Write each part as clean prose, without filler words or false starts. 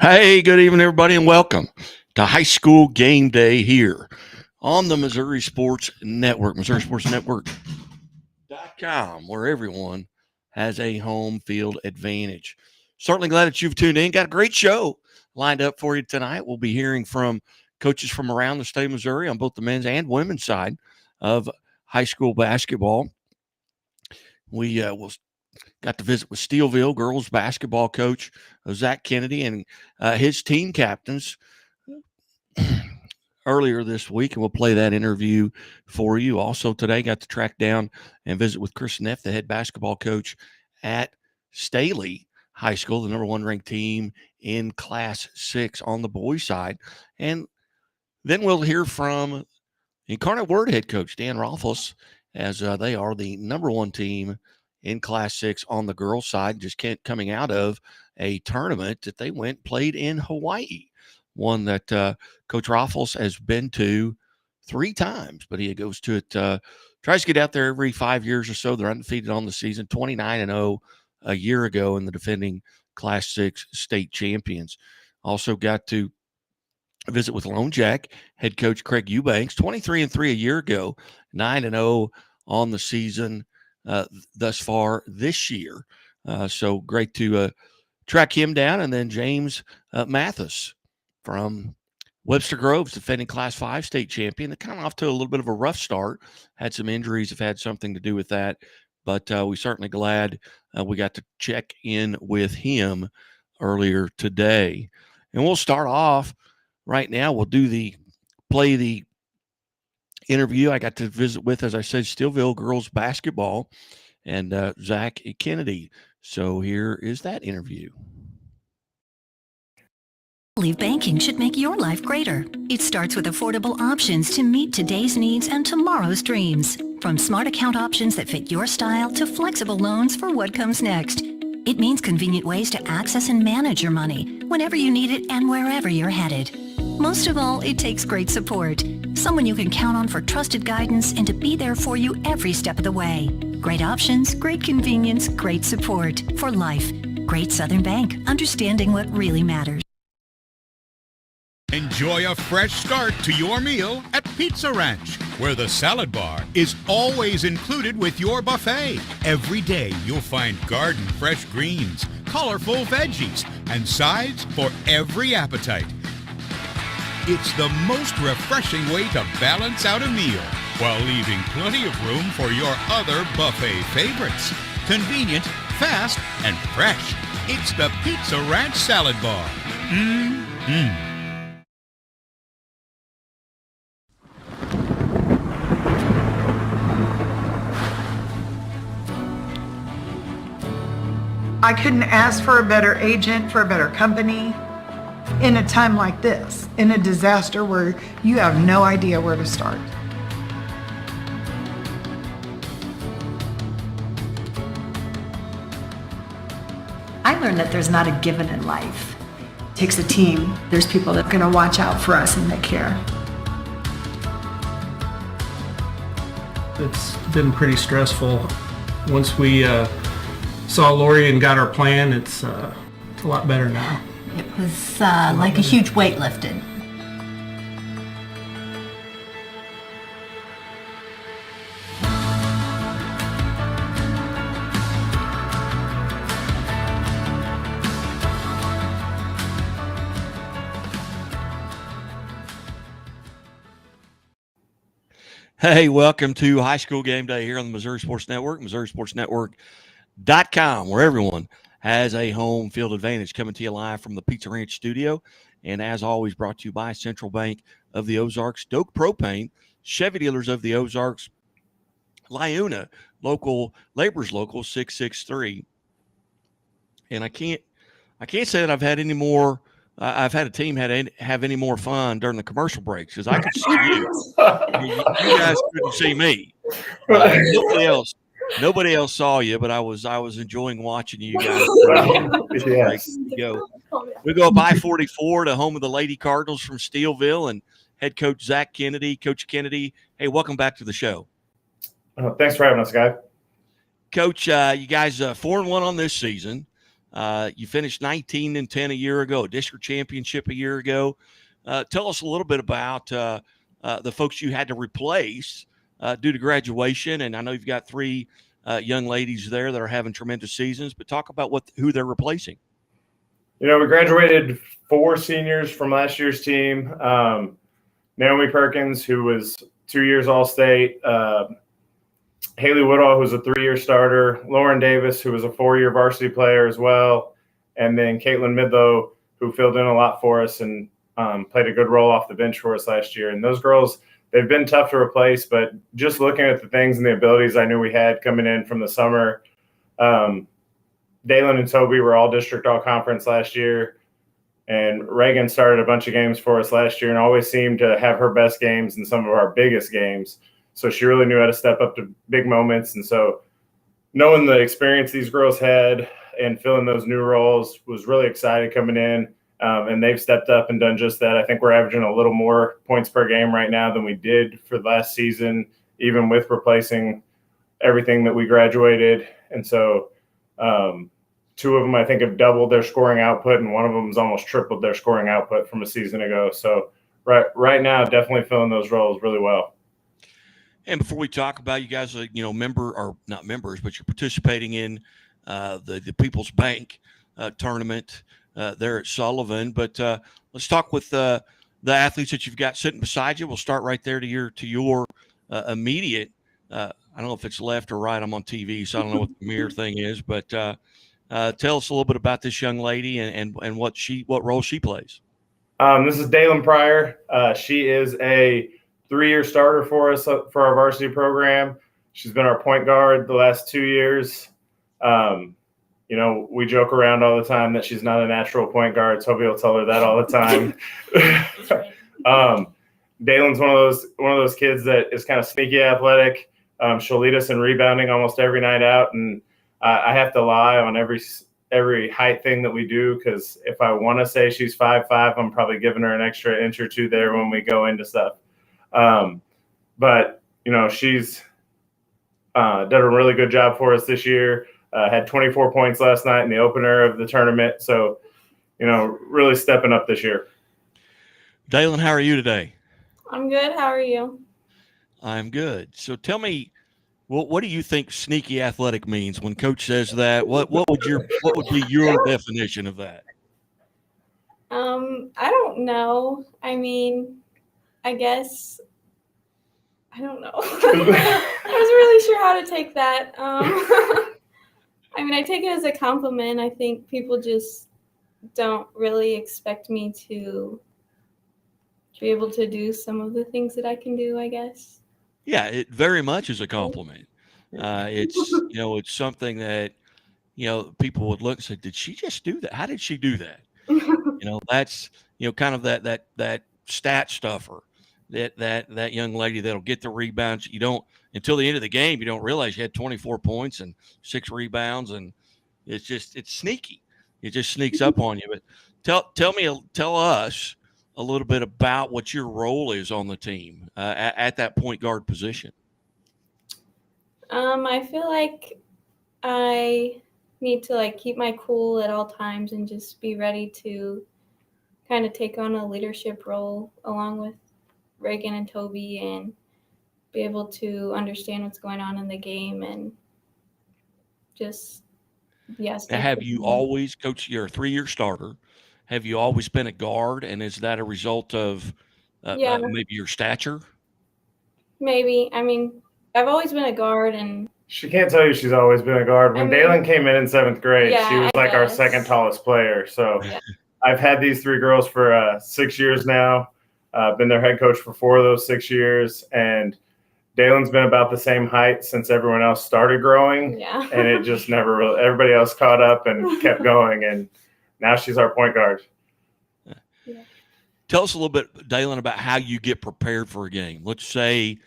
Hey, good evening, everybody, and welcome to High School Game Day here on the Missouri Sports Network, MissouriSportsNetwork.com, where everyone has a home field advantage. Certainly glad that you've tuned in. Got a great show lined up for you tonight. We'll be hearing from coaches from around the state of Missouri on both the men's and women's side of high school basketball. We will got to visit with Steelville girls basketball coach Zach Kennedy and his team captains earlier this week, and we'll play that interview for you. Also today, got to track down and visit with Chris Neff, the head basketball coach at Staley High School, the number one ranked team in Class 6 on the boys' side. And then we'll hear from Incarnate Word head coach Dan Rothfuss, as they are the number one team in Class 6 on the girls' side, just coming out of a tournament that they played in Hawaii, one that Coach Rothfuss has been to 3 times, but he goes to it, tries to get out there every 5 years or so. They're undefeated on the season, 29-0 a year ago, and the defending Class 6 state champions. Also got to visit with Lone Jack head coach Craig Eubanks, 23-3 a year ago, 9-0 on the season thus far this year. So great to track him down. And then James Mathis from Webster Groves, defending Class 5 state champion. They're kind of off to a little bit of a rough start. Had some injuries, have had something to do with that. But we're certainly glad we got to check in with him earlier today. And we'll start off right now. We'll play the interview I got to visit with, as I said, Steelville girls basketball and Zach Kennedy. So here is that interview. Believe banking should make your life greater. It starts with affordable options to meet today's needs and tomorrow's dreams. From smart account options that fit your style to flexible loans for what comes next. It means convenient ways to access and manage your money whenever you need it and wherever you're headed. Most of all, it takes great support. Someone you can count on for trusted guidance and to be there for you every step of the way. Great options, great convenience, great support for life. Great Southern Bank, understanding what really matters. Enjoy a fresh start to your meal at Pizza Ranch, where the salad bar is always included with your buffet. Every day you'll find garden fresh greens, colorful veggies, and sides for every appetite. It's the most refreshing way to balance out a meal while leaving plenty of room for your other buffet favorites. Convenient, fast, and fresh. It's the Pizza Ranch Salad Bar. Mmm. I couldn't ask for a better agent, for a better company in a time like this, in a disaster where you have no idea where to start. I learned that there's not a given in life. It takes a team. There's people that are going to watch out for us and that care. It's been pretty stressful. Once we saw Lori and got our plan, it's a lot better now. It was like a huge weight lifted. Hey, welcome to High School Game Day here on the Missouri Sports Network, MissouriSportsNetwork.com, where everyone has a home field advantage. Coming to you live from the Pizza Ranch studio. And as always, brought to you by Central Bank of the Ozarks, Doak Propane, Chevy Dealers of the Ozarks, Liuna, Labor's Local 663. And I can't say that I've had any more. I've had a team have any more fun during the commercial breaks, because I could see you. You guys couldn't see me. Nobody else saw you, but I was enjoying watching you guys. Yes. We go up I-44 to home of the Lady Cardinals from Steelville, and head coach Zach Kennedy. Coach Kennedy, hey, welcome back to the show. Thanks for having us, guy. Coach, you guys 4-1 on this season. You finished 19-10 a year ago, a district championship a year ago. Tell us a little bit about the folks you had to replace due to graduation. And I know you've got three young ladies there that are having tremendous seasons, but talk about who they're replacing. We graduated 4 seniors from last year's team. Naomi Perkins, who was 2 years All-State. Haley Woodall, who's a 3-year starter. Lauren Davis, who was a 4-year varsity player as well. And then Caitlin Midlow, who filled in a lot for us and played a good role off the bench for us last year. And those girls, they've been tough to replace, but just looking at the things and the abilities I knew we had coming in from the summer, Dalen and Toby were all district, all conference last year. And Reagan started a bunch of games for us last year and always seemed to have her best games in some of our biggest games. So she really knew how to step up to big moments. And so knowing the experience these girls had and filling those new roles was really excited coming in. And they've stepped up and done just that. I think we're averaging a little more points per game right now than we did for last season, even with replacing everything that we graduated. And so 2 of them, I think, have doubled their scoring output, and one of them has almost tripled their scoring output from a season ago. So right now, definitely filling those roles really well. And before we talk about you guys, member or not members, but you're participating in the People's Bank tournament there at Sullivan. But let's talk with the athletes that you've got sitting beside you. We'll start right there to your immediate. I don't know if it's left or right. I'm on TV, so I don't know what the mirror thing is. But tell us a little bit about this young lady and what role she plays. This is Dalen Pryor. She is a 3-year starter for us for our varsity program. She's been our point guard the last 2 years. We joke around all the time that she's not a natural point guard. Toby will tell her that all the time. Dalen's one of those kids that is kind of sneaky athletic. She'll lead us in rebounding almost every night out, and I have to lie on every height thing that we do, because if I want to say she's 5'5", I'm probably giving her an extra inch or two there when we go into stuff. But she's done a really good job for us this year. Had 24 points last night in the opener of the tournament. So, really stepping up this year. Dalen, how are you today? I'm good. How are you? I'm good. So tell me, what do you think sneaky athletic means when Coach says that? What would be your definition of that? I don't know. I mean, I guess I don't know. I was really sure how to take that. I mean, I take it as a compliment. I think people just don't really expect me to be able to do some of the things that I can do, I guess. Yeah, it very much is a compliment. It's something that, people would look and say, did she just do that? How did she do that? That's, kind of that stat stuffer, that young lady that'll get the rebounds. You don't, until the end of the game, you don't realize you had 24 points and 6 rebounds, and it's sneaky. It just sneaks up on you. But tell us a little bit about what your role is on the team at that point guard position. I feel like I need to keep my cool at all times and just be ready to kind of take on a leadership role along with Reagan and Toby, and be able to understand what's going on in the game and just, yes. Have you always, Coach, you're a 3-year starter. Have you always been a guard, and is that a result of maybe your stature? Maybe. I mean, I've always been a guard, and she can't tell you she's always been a guard. When Dalen came in 7th grade, she was our second tallest player. So I've had these 3 girls for 6 years now. Been their head coach for 4 of those 6 years, and Dalen's been about the same height since everyone else started growing. Yeah. And it just never really, everybody else caught up and kept going, and now she's our point guard. Yeah. Tell us a little bit, Dalen, about how you get prepared for a game. Let's say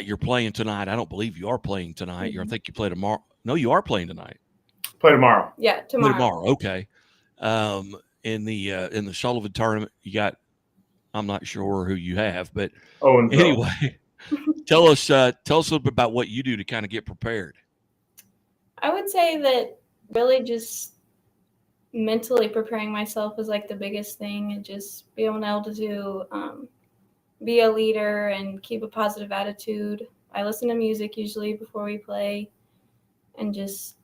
you're playing tonight. I don't believe you are playing tonight. I think you play tomorrow. No, you are playing tonight. Play tomorrow. Yeah, tomorrow. Tomorrow, okay. In the Sullivan tournament, you got, I'm not sure who you have, but anyway, tell us a little bit about what you do to kind of get prepared. I would say that really just mentally preparing myself is like the biggest thing, and just being able to be a leader and keep a positive attitude. I listen to music usually before we play, and just,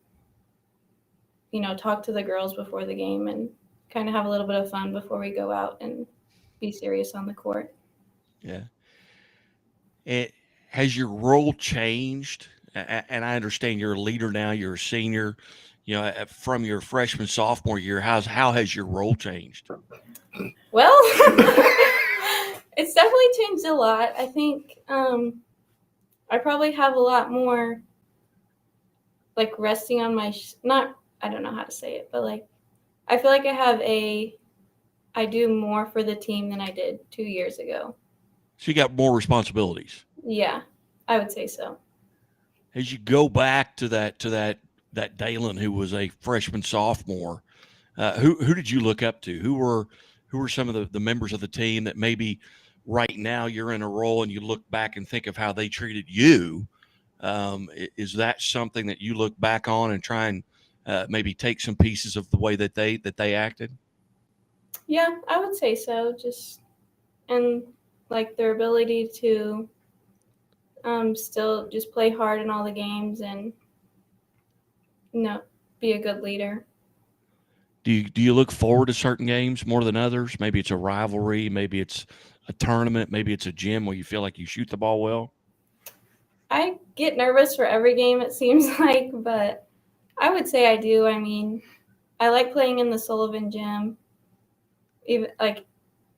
talk to the girls before the game and kind of have a little bit of fun before we go out and be serious on the court. Yeah. Has your role changed? And I understand you're a leader now. You're a senior. From your freshman, sophomore year, how has your role changed? Well, it's definitely changed a lot. I think I probably have a lot more, like, resting on my I don't know how to say it, but like I feel like I do more for the team than I did 2 years ago. So you got more responsibilities. Yeah, I would say so. As you go back to that Dalen who was a freshman, sophomore, who did you look up to? Who were some of the members of the team that maybe right now you're in a role and you look back and think of how they treated you? Is that something that you look back on and try and maybe take some pieces of the way that they acted? Yeah, I would say so. And like their ability to still just play hard in all the games and be a good leader. Do you look forward to certain games more than others? Maybe it's a rivalry, maybe it's a tournament, maybe it's a gym where you feel like you shoot the ball well. I get nervous for every game, it seems like, but I would say I do. I mean, I like playing in the Sullivan gym. Even like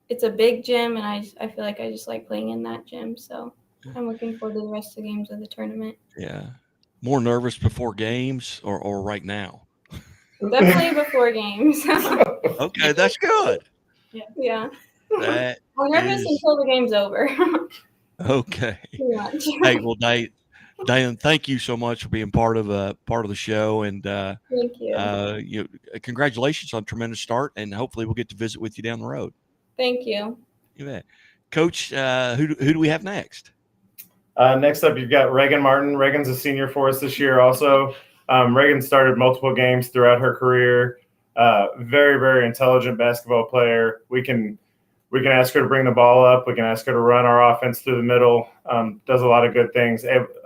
it's a big gym, and I feel like I just like playing in that gym. So I'm looking forward to the rest of the games of the tournament. Yeah. More nervous before games or right now? Definitely before games. Okay, that's good. Yeah. That I'm nervous until the game's over. Okay. Too much. Hey, well, Dalen, thank you so much for being part of the show, and Thank you. Congratulations on a tremendous start, and hopefully we'll get to visit with you down the road. Thank you. You bet. Coach, who do we have next? Next up, you've got Reagan Martin. Reagan's a senior for us this year also. Reagan started multiple games throughout her career. Very, very intelligent basketball player. We can ask her to bring the ball up. We can ask her to run our offense through the middle. Does a lot of good things.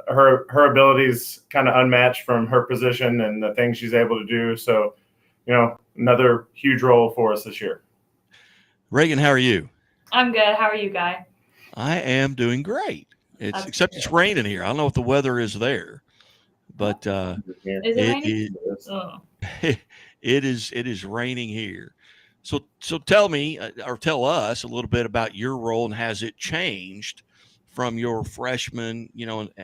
Her abilities kind of unmatched from her position and the things she's able to do. So, another huge role for us this year. Reagan, how are you? I'm good. How are you, Guy? I am doing great. Except it's raining here. I don't know what the weather is there, but Is it raining? it is raining here. So tell me or tell us a little bit about your role, and has it changed from your freshman,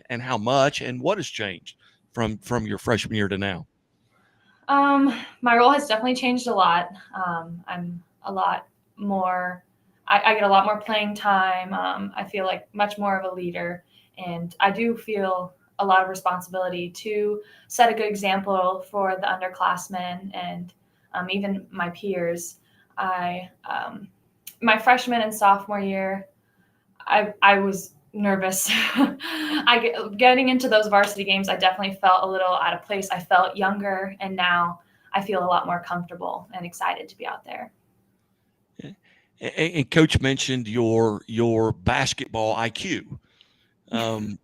and how much, and what has changed from your freshman year to now? My role has definitely changed a lot. I'm a lot more, I get a lot more playing time. I feel like much more of a leader, and I do feel a lot of responsibility to set a good example for the underclassmen and even my peers. My freshman and sophomore year, I was nervous. Getting into those varsity games, I definitely felt a little out of place. I felt younger, and now I feel a lot more comfortable and excited to be out there. And Coach mentioned your basketball IQ.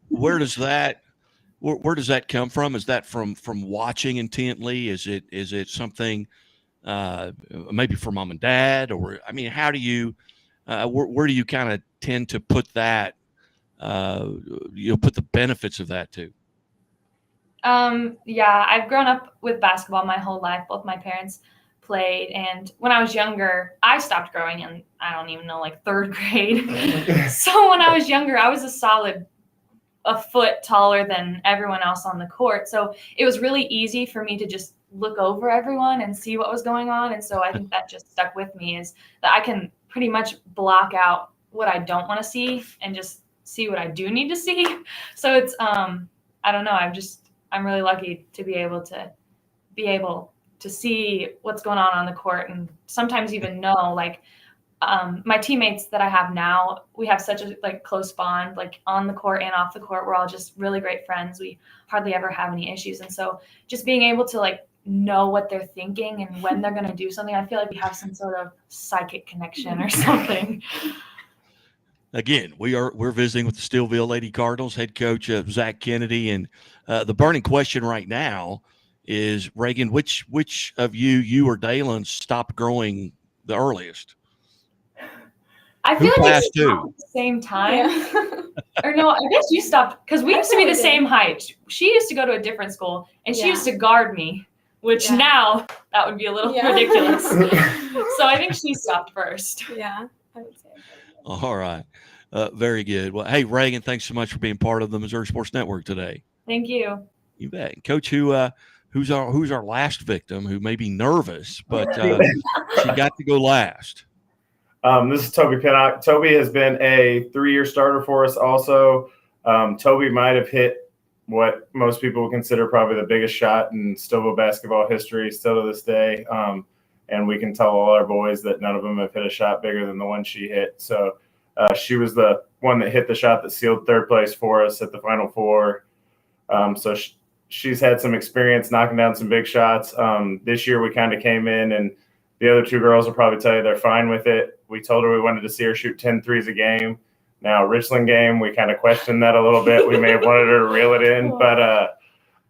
Where does that come from? Is that from watching intently? Is it something maybe from mom and dad, or how do you where do you kind of tend to put that? Put the benefits of that too. Yeah, I've grown up with basketball my whole life. Both my parents played, and when I was younger, I stopped growing in, I don't even know, like third grade. So when I was younger, I was a foot taller than everyone else on the court. So it was really easy for me to just look over everyone and see what was going on. And so I think that just stuck with me, is that I can pretty much block out what I don't want to see and just see what I do need to see. So it's, I don't know. I'm really lucky to be able to see what's going on the court, and sometimes even know, like, my teammates that I have now, we have such a close bond, like on the court and off the court. We're all just really great friends. We hardly ever have any issues. And so just being able to know what they're thinking and when they're going to do something. I feel like we have some sort of psychic connection or something. Again, we're visiting with the Steelville Lady Cardinals head coach Zach Kennedy, and the burning question right now is, Reagan, which of you or Dalen stopped growing the earliest? I feel Who like passed we stopped who? at the same time. Or no, I guess you stopped because we used to be the same height. She used to go to a different school, and she used to guard me, which now that would be a little ridiculous. So I think she stopped first. Yeah, I would say. All right. Very good. Well, hey, Reagan, thanks so much for being part of the Missouri Sports Network today. Thank you. You bet. Coach, who's our last victim who may be nervous, but she got to go last. This is Toby Pinnock. Toby has been a 3-year starter for us also. Toby might have hit what most people would consider probably the biggest shot in Steelville basketball history still to this day. And we can tell all our boys that none of them have hit a shot bigger than the one she hit. So she was the one that hit the shot that sealed third place for us at the Final Four. So she's had some experience knocking down some big shots. This year we kind of came in, and the other two girls will probably tell you they're fine with it. We told her we wanted to see her shoot 10 threes a game. Now, Richland game, we kind of questioned that a little bit. We may have wanted her to reel it in. But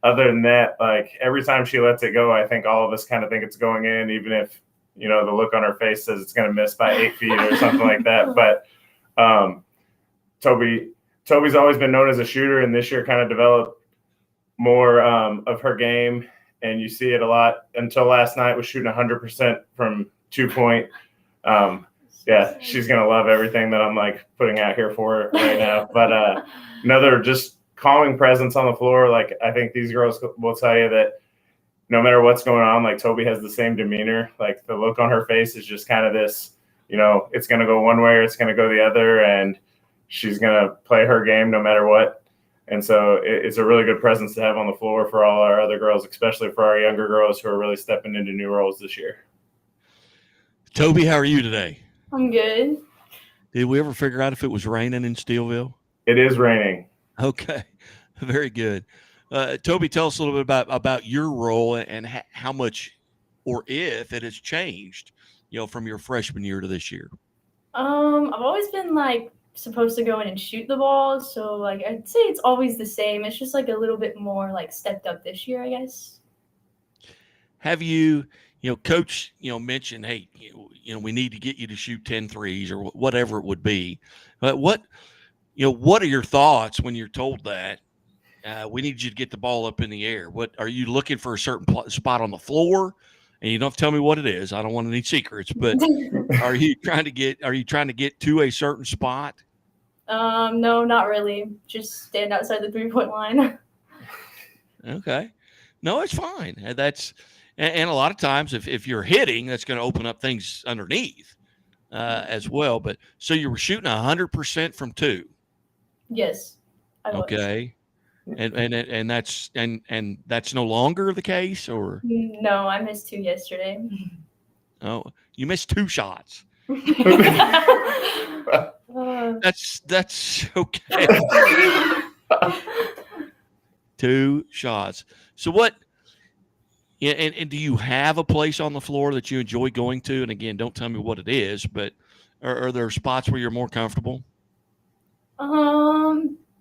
other than that, like every time she lets it go, I think all of us kind of think it's going in, even if, the look on her face says it's going to miss by 8 feet or something like that. But Toby's always been known as a shooter, and this year kind of developed more of her game. And you see it a lot. Until last night was shooting 100% from 2-point. Yeah, she's going to love everything that I'm like putting out here for her right now. But another just calming presence on the floor. Like, I think these girls will tell you that no matter what's going on, like Toby has the same demeanor. Like the look on her face is just kind of this, it's going to go one way or it's going to go the other. And she's going to play her game no matter what. And so it's a really good presence to have on the floor for all our other girls, especially for our younger girls who are really stepping into new roles this year. Toby, how are you today? I'm good. Did we ever figure out if it was raining in Steelville? It is raining. Okay, very good. Toby, tell us a little bit about your role and how much, or if it has changed, from your freshman year to this year. I've always been supposed to go in and shoot the ball, so I'd say it's always the same. It's just a little bit more stepped up this year, I guess. Have you, coach, mentioned, hey, we need to get you to shoot 10 threes or whatever it would be. But what are your thoughts when you're told that we need you to get the ball up in the air? What are you looking for, a certain spot on the floor? And you don't have to tell me what it is. I don't want any secrets, but are you trying to get to a certain spot? No, not really. Just stand outside the 3-point line. Okay. No, it's fine. And a lot of times if you're hitting, that's going to open up things underneath as well. But so you were shooting 100% from 2. Yes. I was. Okay. And that's no longer the case, or? No, I missed 2 yesterday. Oh, you missed 2 shots. That's okay. 2 shots. So what? Yeah, and do you have a place on the floor that you enjoy going to? And again, don't tell me what it is, but are there spots where you're more comfortable?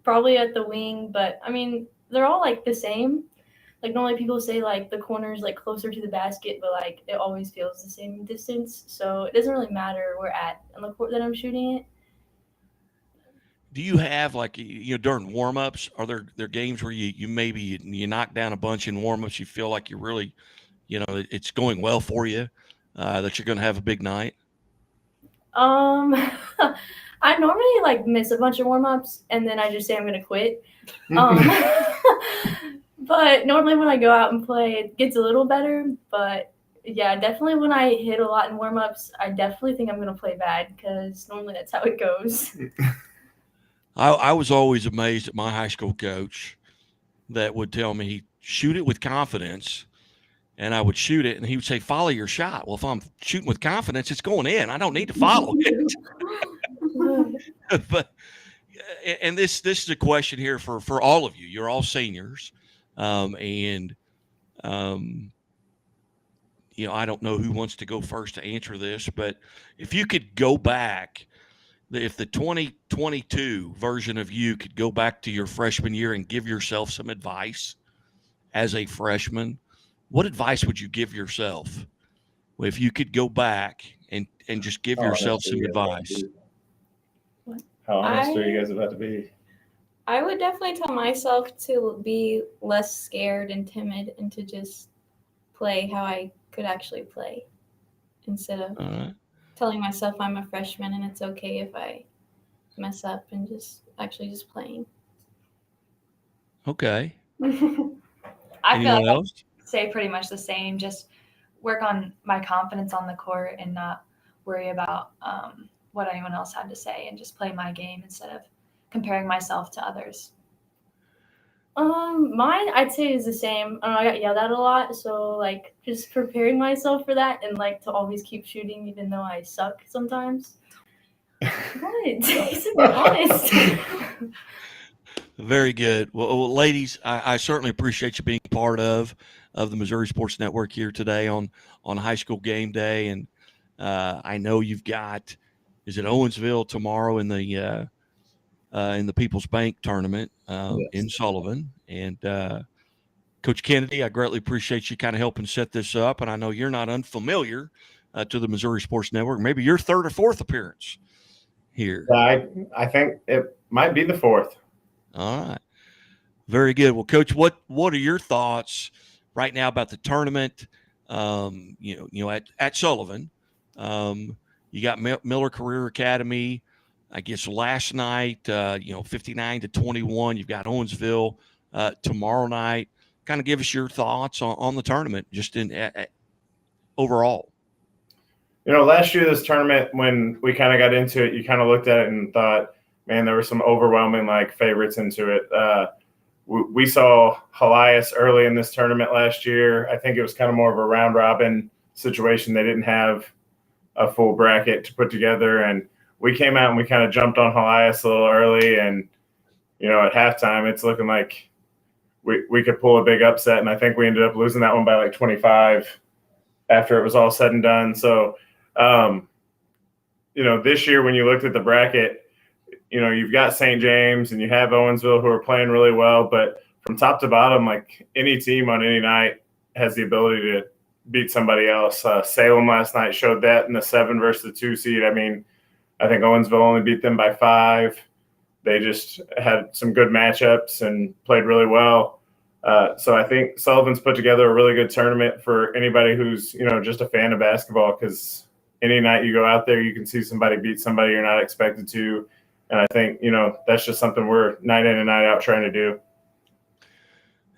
Probably at the wing, but I mean, they're all the same. Normally people say the corner's closer to the basket, but it always feels the same distance. So it doesn't really matter where at on the court that I'm shooting it. Do you have during warm-ups, are there games where you maybe you knock down a bunch in warm-ups, you feel like you're really, it's going well for you, that you're going to have a big night? I normally miss a bunch of warm-ups and then I just say I'm going to quit. But normally when I go out and play, it gets a little better. But yeah, definitely when I hit a lot in warm-ups, I definitely think I'm going to play bad because normally that's how it goes. I was always amazed at my high school coach that would tell me, shoot it with confidence. And I would shoot it, and he would say, follow your shot. Well, if I'm shooting with confidence, it's going in. I don't need to follow it. But and this is a question here for all of you. You're all seniors, and I don't know who wants to go first to answer this, but if you could go back, if the 2022 version of you could go back to your freshman year and give yourself some advice as a freshman, what advice would you give yourself? If you could go back and just give yourself some advice. How honest are you guys about to be? I would definitely tell myself to be less scared and timid and to just play how I could actually play instead of telling myself I'm a freshman and it's okay if I mess up and just playing. Okay. I feel Anyone like else? I'd say pretty much the same. Just work on my confidence on the court and not worry about what anyone else had to say and just play my game instead of comparing myself to others. Mine I'd say is the same. I got yelled at a lot, so like just preparing myself for that and like to always keep shooting even though I suck sometimes. What? He's honest. Very good. Well, ladies, I certainly appreciate you being part of the Missouri Sports Network here today on high school game day. And I know you've got, is it Owensville tomorrow in the People's Bank tournament in Sullivan. And Coach Kennedy, I greatly appreciate you kind of helping set this up. And I know you're not unfamiliar to the Missouri Sports Network. Maybe your third or fourth appearance here. I think it might be the fourth. All right. Very good. Well, Coach, what are your thoughts right now about the tournament? At Sullivan, you got Miller Career Academy. I guess last night, 59-21. You've got Owensville tomorrow night. Kind of give us your thoughts on the tournament, just in overall. Last year, this tournament, when we kind of got into it, you kind of looked at it and thought, man, there were some overwhelming favorites into it. We saw Helias early in this tournament last year. I think it was kind of more of a round robin situation. They didn't have a full bracket to put together, and we came out and we kind of jumped on Helias a little early. And at halftime, it's looking like we could pull a big upset, and I think we ended up losing that one by like 25 after it was all said and done. So, this year when you looked at the bracket, you've got St. James and you have Owensville who are playing really well, but from top to bottom, like any team on any night has the ability to beat somebody else. Salem last night showed that in the 7 versus the 2 seed. I mean, I think Owensville only beat them by 5. They just had some good matchups and played really well. So I think Sullivan's put together a really good tournament for anybody who's, just a fan of basketball, because any night you go out there, you can see somebody beat somebody you're not expected to. And I think, that's just something we're night in and night out trying to do.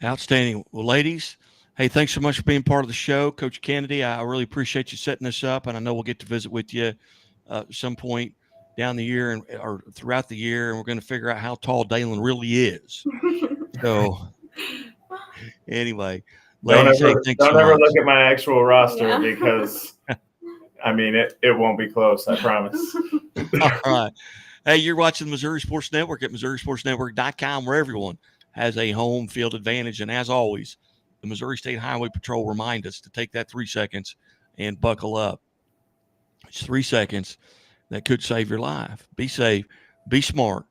Outstanding. Well, ladies, hey, thanks so much for being part of the show. Coach Kennedy, I really appreciate you setting this up, and I know we'll get to visit with you some point down the year or throughout the year, and we're going to figure out how tall Dalen really is. So anyway, ladies, don't ever look at my actual roster because I mean, it won't be close. I promise. All right. Hey, you're watching the Missouri Sports Network at MissouriSportsNetwork.com, where everyone has a home field advantage. And as always, the Missouri State Highway Patrol remind us to take that 3 seconds and buckle up. It's 3 seconds that could save your life. Be safe, be smart,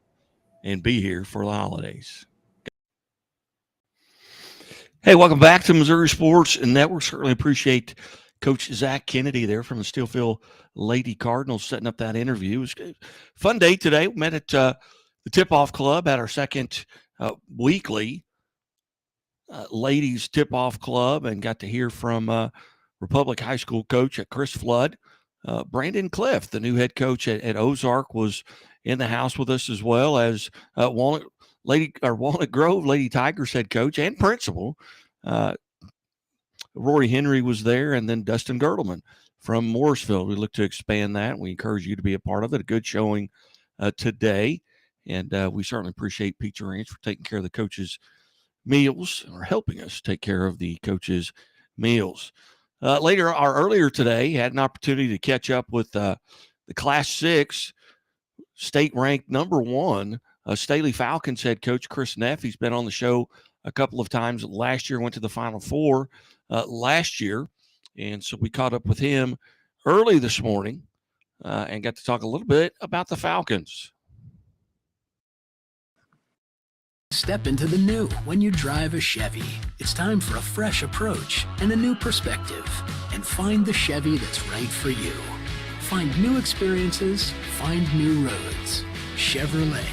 and be here for the holidays. Hey, welcome back to Missouri Sports Network. Certainly appreciate Coach Zach Kennedy there from the Steelfield Lady Cardinals setting up that interview. It was a fun day today. We met at the Tip-Off Club at our second weekly ladies Tip-Off Club, and got to hear from Republic High School coach at Chris Flood. Brandon Cliff, the new head coach at Ozark, was in the house with us, as well as Walnut Grove Lady Tigers head coach and principal. Rory Henry was there, and then Dustin Gertleman from Morrisville. We look to expand that. We encourage you to be a part of it. A good showing today, and we certainly appreciate Pizza Ranch for taking care of the coaches' meals, or helping us take care of the coaches' meals. Earlier today, had an opportunity to catch up with the Class 6 state-ranked number 1 Staley Falcons head coach Chris Neff. He's been on the show a couple of times. Last year went to the Final Four last year, And so we caught up with him early this morning and got to talk a little bit about the Falcons. Step into the new when you drive a Chevy. It's time for a fresh approach and a new perspective. And find the Chevy that's right for you. Find new experiences, find new roads. Chevrolet.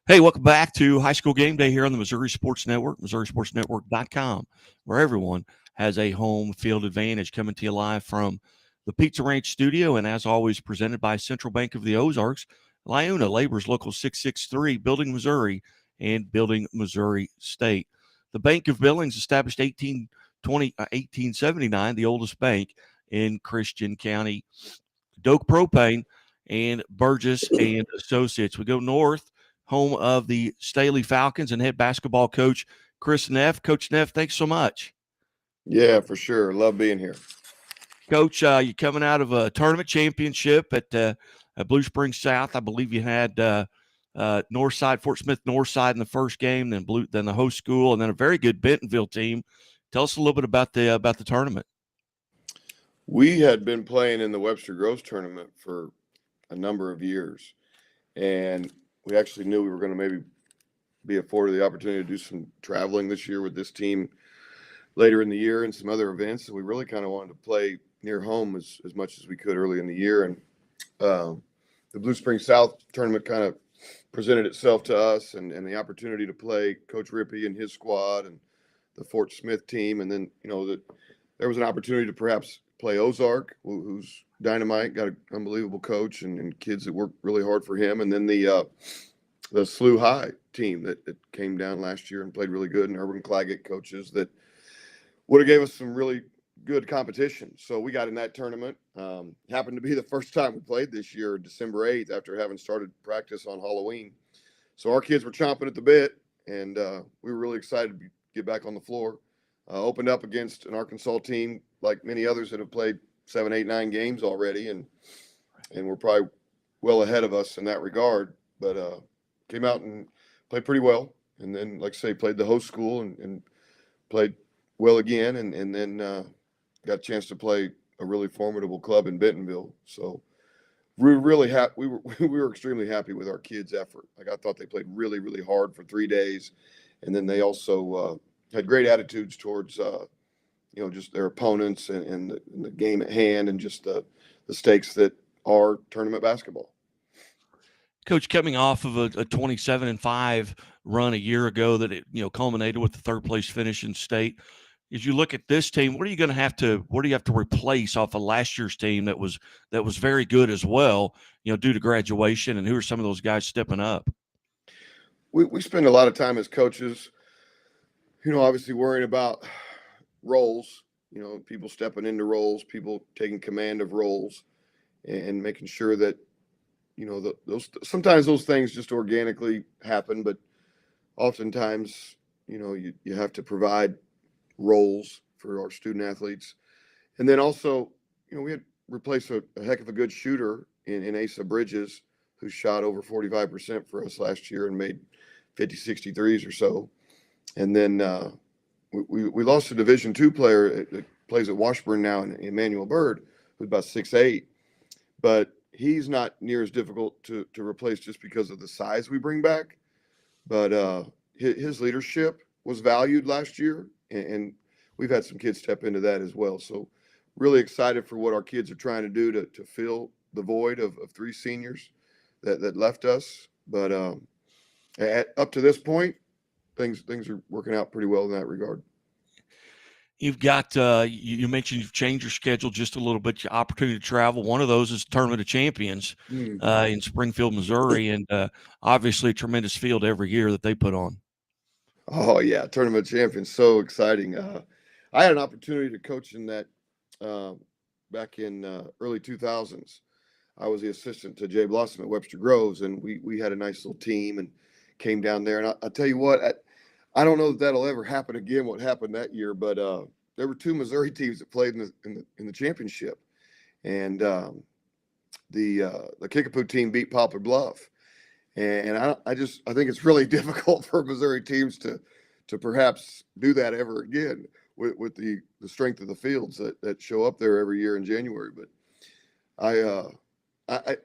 Hey, welcome back to High School Game Day here on the Missouri Sports Network, MissouriSportsNetwork.com, where everyone has a home field advantage. Coming to you live from the Pizza Ranch studio, and as always, presented by Central Bank of the Ozarks, LiUNA, Labor's Local 663, Building Missouri, and Building Missouri State. The Bank of Billings, established 1879, the oldest bank in Christian County. Doak Propane and Burgess and Associates. We go north, home of the Staley Falcons, and head basketball coach Chris Neff. Coach Neff, thanks so much. Yeah, for sure. Love being here. Coach, you're coming out of a tournament championship at Blue Springs South. I believe you had Northside, Fort Smith Northside in the first game, then the host school, and then a very good Bentonville team. Tell us a little bit about the tournament. We had been playing in the Webster Groves tournament for a number of years, and we actually knew we were going to maybe be afforded the opportunity to do some traveling this year with this team later in the year and some other events. And we really kind of wanted to play near home as much as we could early in the year. And the Blue Springs South tournament kind of presented itself to us, and the opportunity to play Coach Rippey and his squad and the Fort Smith team. And then, that there was an opportunity to perhaps play Ozark, who's dynamite, got an unbelievable coach and kids that work really hard for him. And then the SLU High team that came down last year and played really good, and Urban Claggett coaches that would have gave us some really good competition. So we got in that tournament. Happened to be the first time we played this year, December 8th, after having started practice on Halloween. So our kids were chomping at the bit, and we were really excited to get back on the floor. Opened up against an Arkansas team like many others that have played 7, 8, 9 games already, and we're probably well ahead of us in that regard. But came out and played pretty well, and then, like I say, played the host school and played well again, and then got a chance to play a really formidable club in Bentonville. So we were really happy. We were extremely happy with our kids' effort. Like, I thought they played really, really hard for 3 days, and then they also had great attitudes towards just their opponents and the game at hand, and just the stakes that are tournament basketball. Coach, coming off of a 27-5 run a year ago that it culminated with the third place finish in state, as you look at this team, what do you have to replace off of last year's team that was very good as well, due to graduation, and who are some of those guys stepping up? We spend a lot of time as coaches, obviously worrying about roles, people stepping into roles, people taking command of roles, and making sure that, sometimes those things just organically happen, but oftentimes, you have to provide roles for our student athletes. And then also, we had replaced a heck of a good shooter in Asa Bridges, who shot over 45% for us last year and made 50, 60 threes or so. And then we lost a Division II player that plays at Washburn now, Emmanuel Bird, who's about 6'8", but he's not near as difficult to replace just because of the size we bring back. But his leadership was valued last year, and we've had some kids step into that as well. So really excited for what our kids are trying to do to fill the void of 3 seniors that left us. But up to this point, things are working out pretty well in that regard. You've got you mentioned you've changed your schedule just a little bit, your opportunity to travel. One of those is Tournament of Champions in Springfield, Missouri, and obviously a tremendous field every year that they put on. Oh, yeah, Tournament of Champions, so exciting. I had an opportunity to coach in that back in early 2000s. I was the assistant to Jay Blossom at Webster Groves, and we had a nice little team and came down there. And I'll tell you what, I don't know that that'll ever happen again, what happened that year, but there were 2 Missouri teams that played in the championship. And the Kickapoo team beat Poplar Bluff. And I think it's really difficult for Missouri teams to to perhaps do that ever again with the strength of the fields that show up there every year in January. But I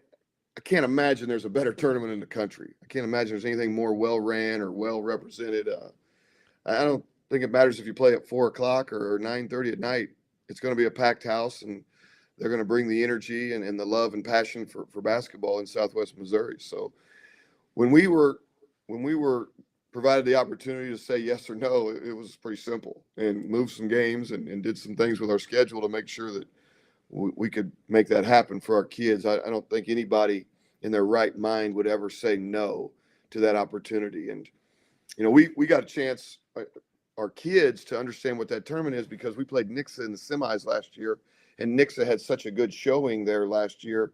can't imagine there's a better tournament in the country. I can't imagine there's anything more well ran or well represented. I don't think it matters if you play at 4 o'clock or 9:30 at night. It's going to be a packed house, and they're going to bring the energy and the love and passion for basketball in Southwest Missouri. So when we were provided the opportunity to say yes or no, it was pretty simple, and moved some games and did some things with our schedule to make sure that we could make that happen for our kids. I don't think anybody in their right mind would ever say no to that opportunity. And, we got a chance, our kids, to understand what that tournament is because we played Nixa in the semis last year, and Nixa had such a good showing there last year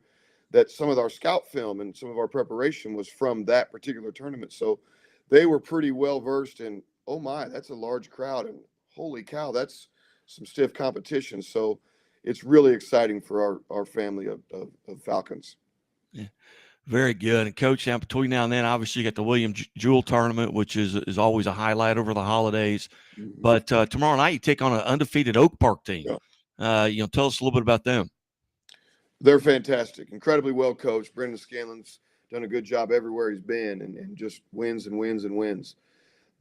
that some of our scout film and some of our preparation was from that particular tournament. So they were pretty well versed in, oh my, that's a large crowd, and holy cow, that's some stiff competition. So it's really exciting for our family of Falcons. Yeah, very good. And Coach, now between now and then, obviously you got the William Jewell tournament, which is always a highlight over the holidays. Mm-hmm. But tomorrow night you take on an undefeated Oak Park team. Yeah. Tell us a little bit about them. They're fantastic, incredibly well coached. Brendan Scanlon's done a good job everywhere he's been, and just wins and wins and wins.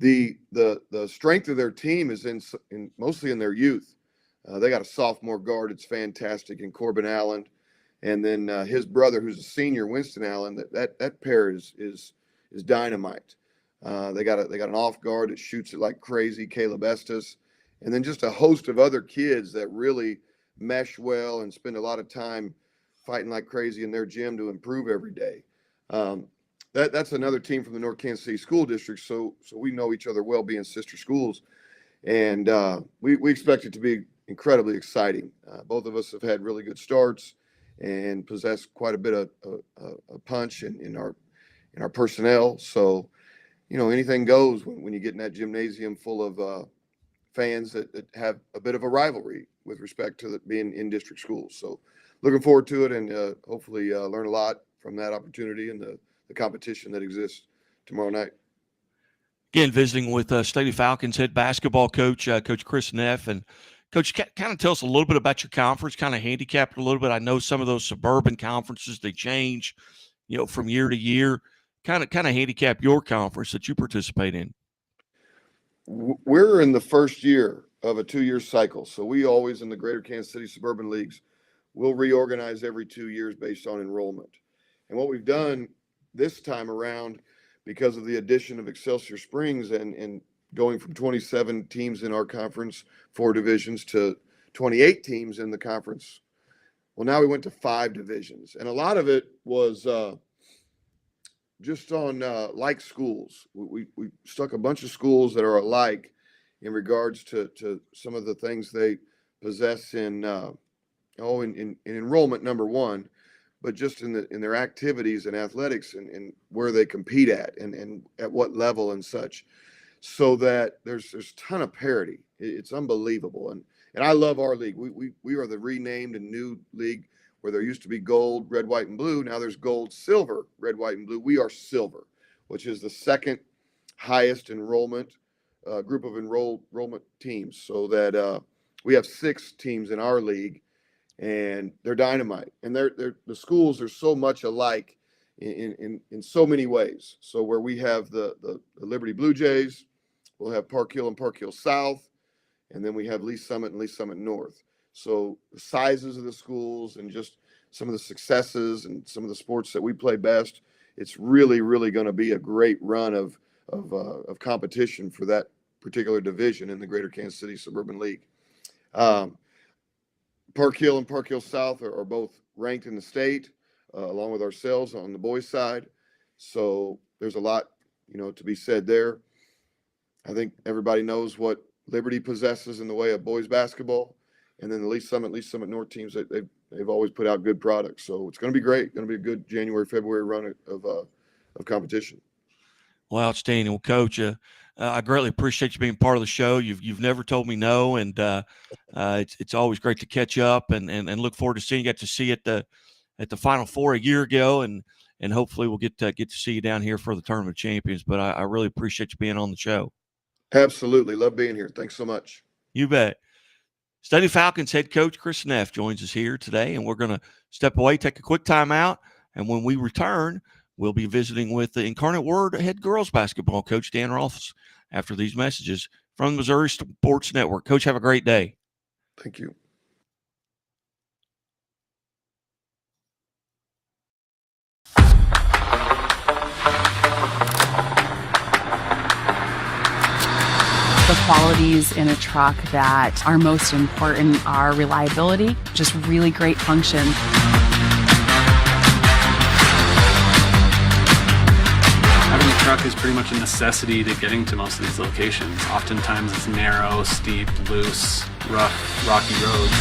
The strength of their team is in mostly in their youth. They got a sophomore guard. It's fantastic in Corbin Allen. And then his brother, who's a senior, Winston Allen, that pair is dynamite. They got an off guard that shoots it like crazy, Caleb Estes. And then just a host of other kids that really mesh well and spend a lot of time fighting like crazy in their gym to improve every day. That's another team from the North Kansas City School District. So we know each other well, being sister schools. And we expect it to be incredibly exciting. Both of us have had really good starts and possess quite a bit of a punch in our personnel. So, anything goes when you get in that gymnasium full of fans that have a bit of a rivalry with respect to being in district schools. So looking forward to it, and hopefully learn a lot from that opportunity and the competition that exists tomorrow night. Again, visiting with Staley Falcons head basketball coach, Coach Chris Neff. And Coach, kind of tell us a little bit about your conference, kind of handicap it a little bit. I know some of those suburban conferences, they change, from year to year. Kind of handicap your conference that you participate in. We're in the first year of a 2-year cycle. So we always, in the Greater Kansas City Suburban Leagues, will reorganize every 2 years based on enrollment. And what we've done this time around, because of the addition of Excelsior Springs and going from 27 teams in our conference, 4 divisions, to 28 teams in the conference. Well, now we went to 5 divisions. And a lot of it was just on like schools. We stuck a bunch of schools that are alike in regards to some of the things they possess in enrollment, number one, but just in their activities and athletics and where they compete at and at what level and such, so that there's a ton of parity. It's unbelievable. And I love our league. We are the renamed and new league where there used to be gold, red, white, and blue. Now there's gold, silver, red, white, and blue. We are silver, which is the second highest enrollment group of enrollment teams. So that we have 6 teams in our league, and they're dynamite. And the schools are so much alike in so many ways. So where we have the Liberty Blue Jays, we'll have Park Hill and Park Hill South, and then we have Lee Summit and Lee Summit North. So the sizes of the schools and just some of the successes and some of the sports that we play best, it's really, really going to be a great run of competition for that particular division in the Greater Kansas City Suburban League. Park Hill and Park Hill South are both ranked in the state, along with ourselves on the boys' side. So there's a lot, to be said there. I think everybody knows what Liberty possesses in the way of boys basketball, and then the Lee Summit North teams, they've always put out good products. So it's going to be great. Going to be a good January, February run of competition. Well, outstanding. Well, Coach, I greatly appreciate you being part of the show. You've never told me no, and it's always great to catch up and look forward to seeing you. Got to see at the Final Four a year ago, and hopefully we'll get to see you down here for the Tournament of Champions. But I really appreciate you being on the show. Absolutely. Love being here. Thanks so much. You bet. Stony Falcons head coach Chris Neff joins us here today, and we're going to step away, take a quick time out, and when we return, we'll be visiting with the Incarnate Word head girls basketball coach Dan Rolfes after these messages from the Missouri Sports Network. Coach, have a great day. Thank you. The qualities in a truck that are most important are reliability, just really great function. Having a truck is pretty much a necessity to getting to most of these locations. Oftentimes it's narrow, steep, loose, rough, rocky roads.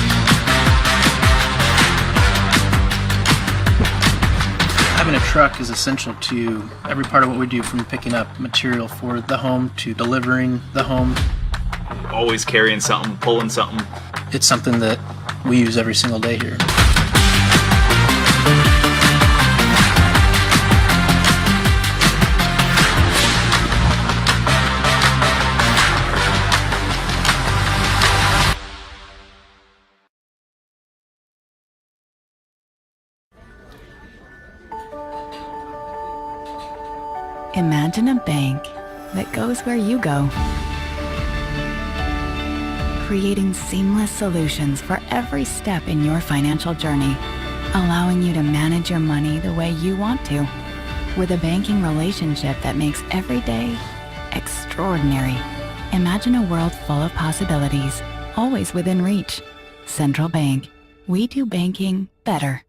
Having a truck is essential to every part of what we do, from picking up material for the home to delivering the home. Always carrying something, pulling something. It's something that we use every single day here. Imagine a bank that goes where you go, creating seamless solutions for every step in your financial journey, allowing you to manage your money the way you want to, with a banking relationship that makes every day extraordinary. Imagine a world full of possibilities, always within reach. Central Bank. We do banking better.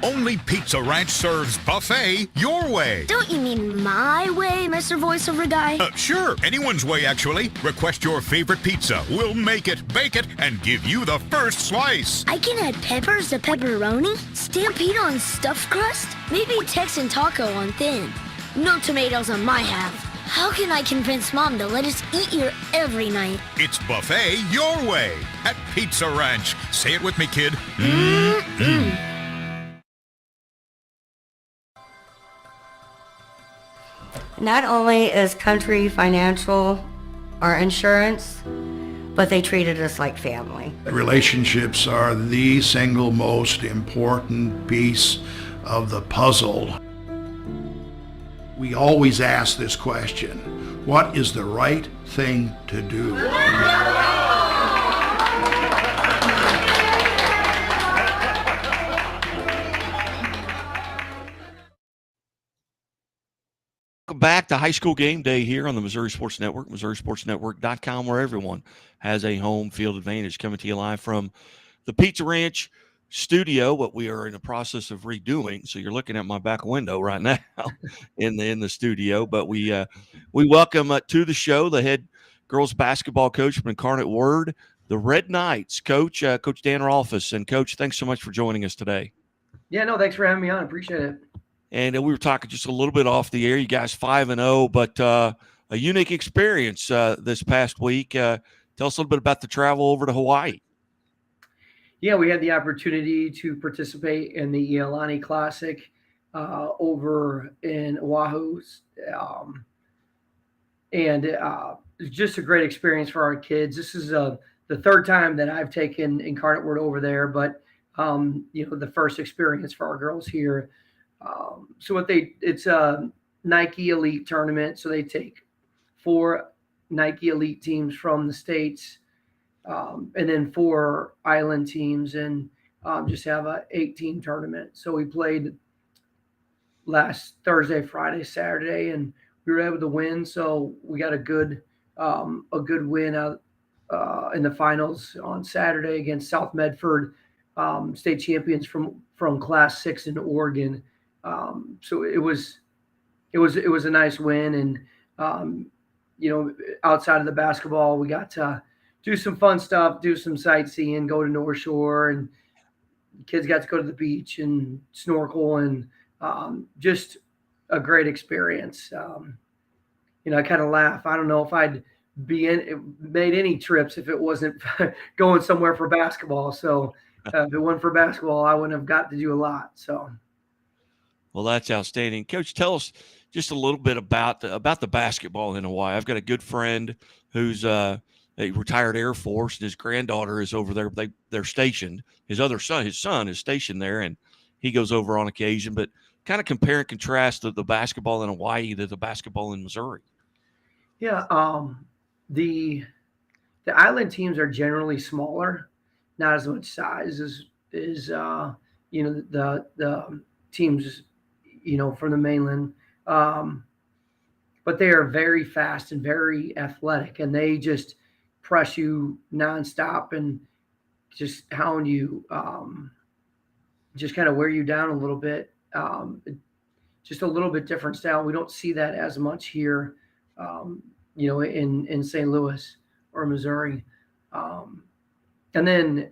Only Pizza Ranch serves buffet your way. Don't you mean my way, Mr. Voiceover Guy? Sure, anyone's way, actually. Request your favorite pizza. We'll make it, bake it, and give you the first slice. I can add peppers to pepperoni, Stampede on stuffed crust, maybe Texan taco on thin. No tomatoes on my half. How can I convince Mom to let us eat here every night? It's buffet your way at Pizza Ranch. Say it with me, kid. Not only is Country Financial our insurance, but they treated us like family. Relationships are the single most important piece of the puzzle. We always ask this question: what is the right thing to do? Welcome back to High School Game Day here on the Missouri Sports Network, MissouriSportsNetwork.com, where everyone has a home field advantage. Coming to you live from the Pizza Ranch studio, what we are in the process of redoing. So you're looking at my back window right now in the studio. But we welcome to the show the head girls basketball coach from Incarnate Word, the Red Knights, Coach Dan Rolfes. And Coach, thanks so much for joining us today. Yeah, no, thanks for having me on. Appreciate it. And we were talking just a little bit off the air. You guys 5-0, but a unique experience this past week. Tell us a little bit about the travel over to Hawaii. Yeah, we had the opportunity to participate in the Iolani Classic over in Oahu. And it's just a great experience for our kids. This is the third time that I've taken Incarnate Word over there, but the first experience for our girls here. So it's a Nike Elite tournament. So they take 4 Nike Elite teams from the States, and then 4 island teams, and just have a 8-team tournament. So we played last Thursday, Friday, Saturday, and we were able to win. So we got a good win out in the finals on Saturday against South Medford, state champions from Class 6 in Oregon. So it was a nice win, and outside of the basketball, we got to do some fun stuff, do some sightseeing, go to North Shore, and kids got to go to the beach and snorkel, and just a great experience. I kind of laugh. I don't know if I'd made any trips if it wasn't going somewhere for basketball. So if it wasn't for basketball, I wouldn't have got to do a lot. So. Well, that's outstanding. Coach, tell us just a little bit about the basketball in Hawaii. I've got a good friend who's a retired Air Force, and his granddaughter is over there. They're stationed. His son is stationed there, and he goes over on occasion. But kind of compare and contrast the basketball in Hawaii to the basketball in Missouri. Yeah, the island teams are generally smaller, not as much size as the teams from the mainland. But they are very fast and very athletic, and they just press you nonstop and just hound you, just kind of wear you down a little bit. Just a little bit different style. We don't see that as much here, in St. Louis or Missouri. And then,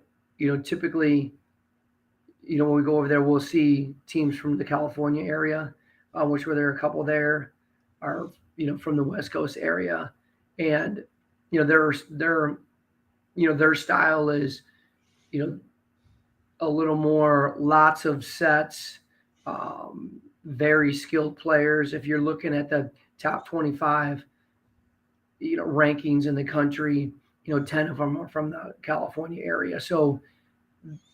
typically, when we go over there, we'll see teams from the California area, which were there a couple there, are from the West Coast area, and their style is a little more lots of sets, very skilled players. If you're looking at the top 25 rankings in the country, 10 of them are from the California area. So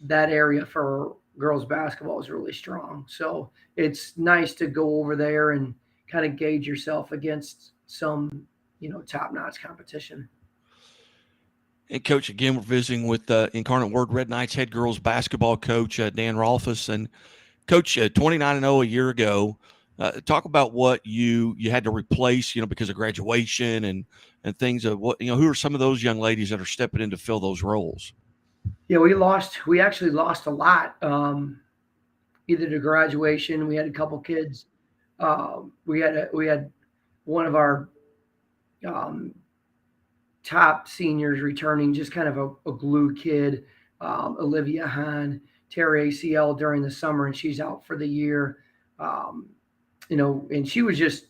that area for girls basketball is really strong. So it's nice to go over there and kind of gauge yourself against some, top-notch competition. And Coach, again, we're visiting with Incarnate Word Red Knights head girls basketball coach Dan Rolfus. And Coach, 29-0 a year ago. Talk about what you had to replace, because of graduation and things. Of what who are some of those young ladies that are stepping in to fill those roles? Yeah, we actually lost a lot. Either to graduation, we had a couple kids. We had one of our top seniors returning, just kind of a glue kid, Olivia Hahn, tear ACL during the summer, and she's out for the year. And she was just,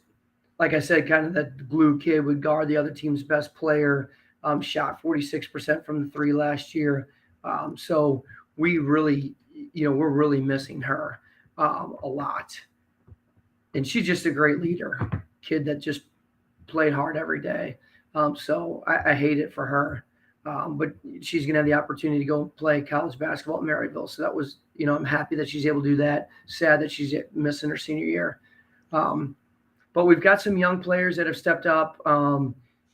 like I said, kind of that glue kid, would guard the other team's best player, shot 46% from the three last year. So we really, we're really missing her a lot. And she's just a great leader, kid that just played hard every day. So I hate it for her. But she's going to have the opportunity to go play college basketball at Maryville. So that was, I'm happy that she's able to do that. Sad that she's missing her senior year. But we've got some young players that have stepped up.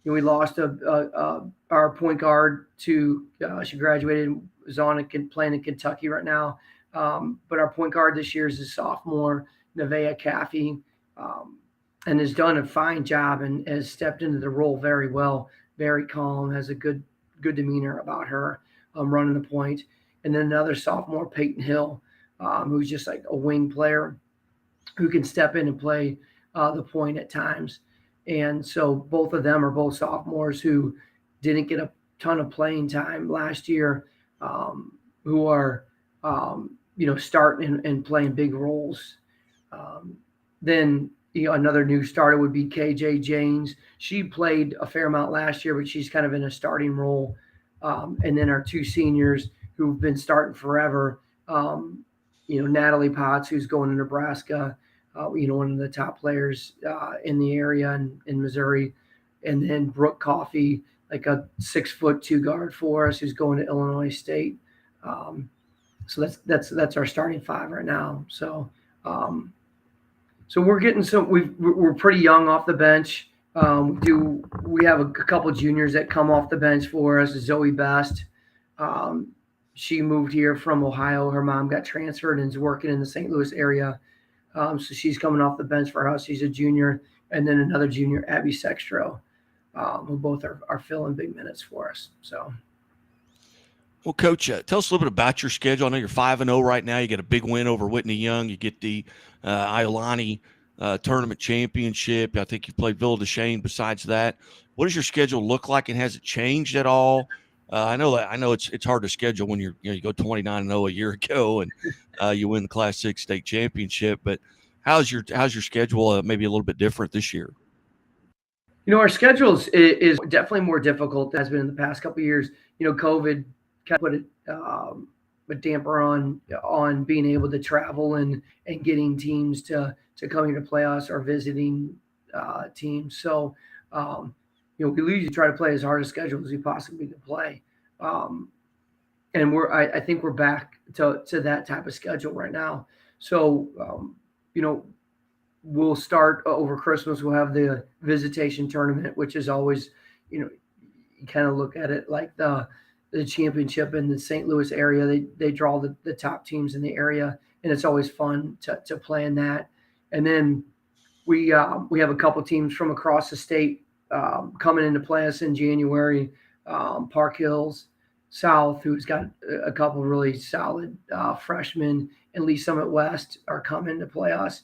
We lost our point guard to she graduated, was playing in Kentucky right now. But our point guard this year is a sophomore, Nevaeh Caffey, and has done a fine job and has stepped into the role very well, very calm, has a good demeanor about her, running the point. And then another sophomore, Peyton Hill, who's just like a wing player who can step in and play the point at times. And so both of them are both sophomores who didn't get a ton of playing time last year, who are, starting and playing big roles. Then, another new starter would be KJ James. She played a fair amount last year, but she's kind of in a starting role. And then our two seniors who've been starting forever, Natalie Potts, who's going to Nebraska, one of the top players in the area in Missouri. And then Brooke Coffey, like a 6'2" guard for us, who's going to Illinois State. So that's our starting five right now. So we're getting we're pretty young off the bench. We have a couple juniors that come off the bench for us. Zoe Best, she moved here from Ohio. Her mom got transferred and is working in the St. Louis area. So she's coming off the bench for us. She's a junior. And then another junior, Abby Sextro, who both are filling big minutes for us. So. Well, Coach, tell us a little bit about your schedule. I know you're 5-0 right now. You get a big win over Whitney Young. You get the Iolani tournament championship. I think you played Villa DeShane besides that. What does your schedule look like, and has it changed at all? I know it's hard to schedule when you go 29-0 a year ago and you win the Class 6 state championship. But how's your schedule maybe a little bit different this year? Our schedule is definitely more difficult than it has been in the past couple of years. COVID kind of put damper on being able to travel and getting teams to come here to play us or visiting teams. So, we usually try to play as hard a schedule as we possibly can play. And I think we're back to that type of schedule right now. So, we'll start over Christmas. We'll have the visitation tournament, which is always, you kind of look at it like the championship in the St. Louis area. They draw the top teams in the area, and it's always fun to play in that. And then we have a couple teams from across the state coming in to play us in January. Park Hills South, who's got a couple really solid freshmen, and Lee Summit West are coming to play us.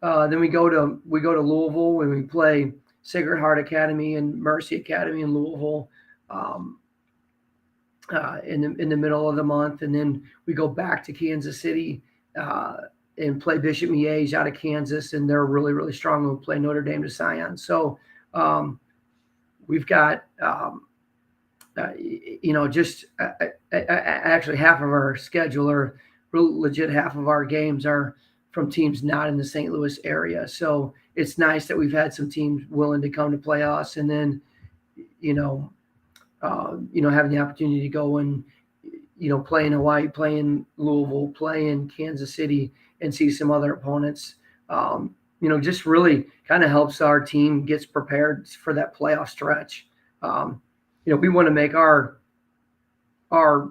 Then we go to Louisville, and we play Sacred Heart Academy and Mercy Academy in Louisville in the middle of the month, and then we go back to Kansas City and play Bishop Miege out of Kansas, and they're really, really strong. We'll play Notre Dame de Sion. So we've got just actually half of our schedule, or legit half of our games, are from teams not in the St. Louis area. So it's nice that we've had some teams willing to come to play us, and then having the opportunity to go and play in Hawaii, play in Louisville, play in Kansas City, and see some other opponents. Just really kind of helps our team gets prepared for that playoff stretch. We want to make our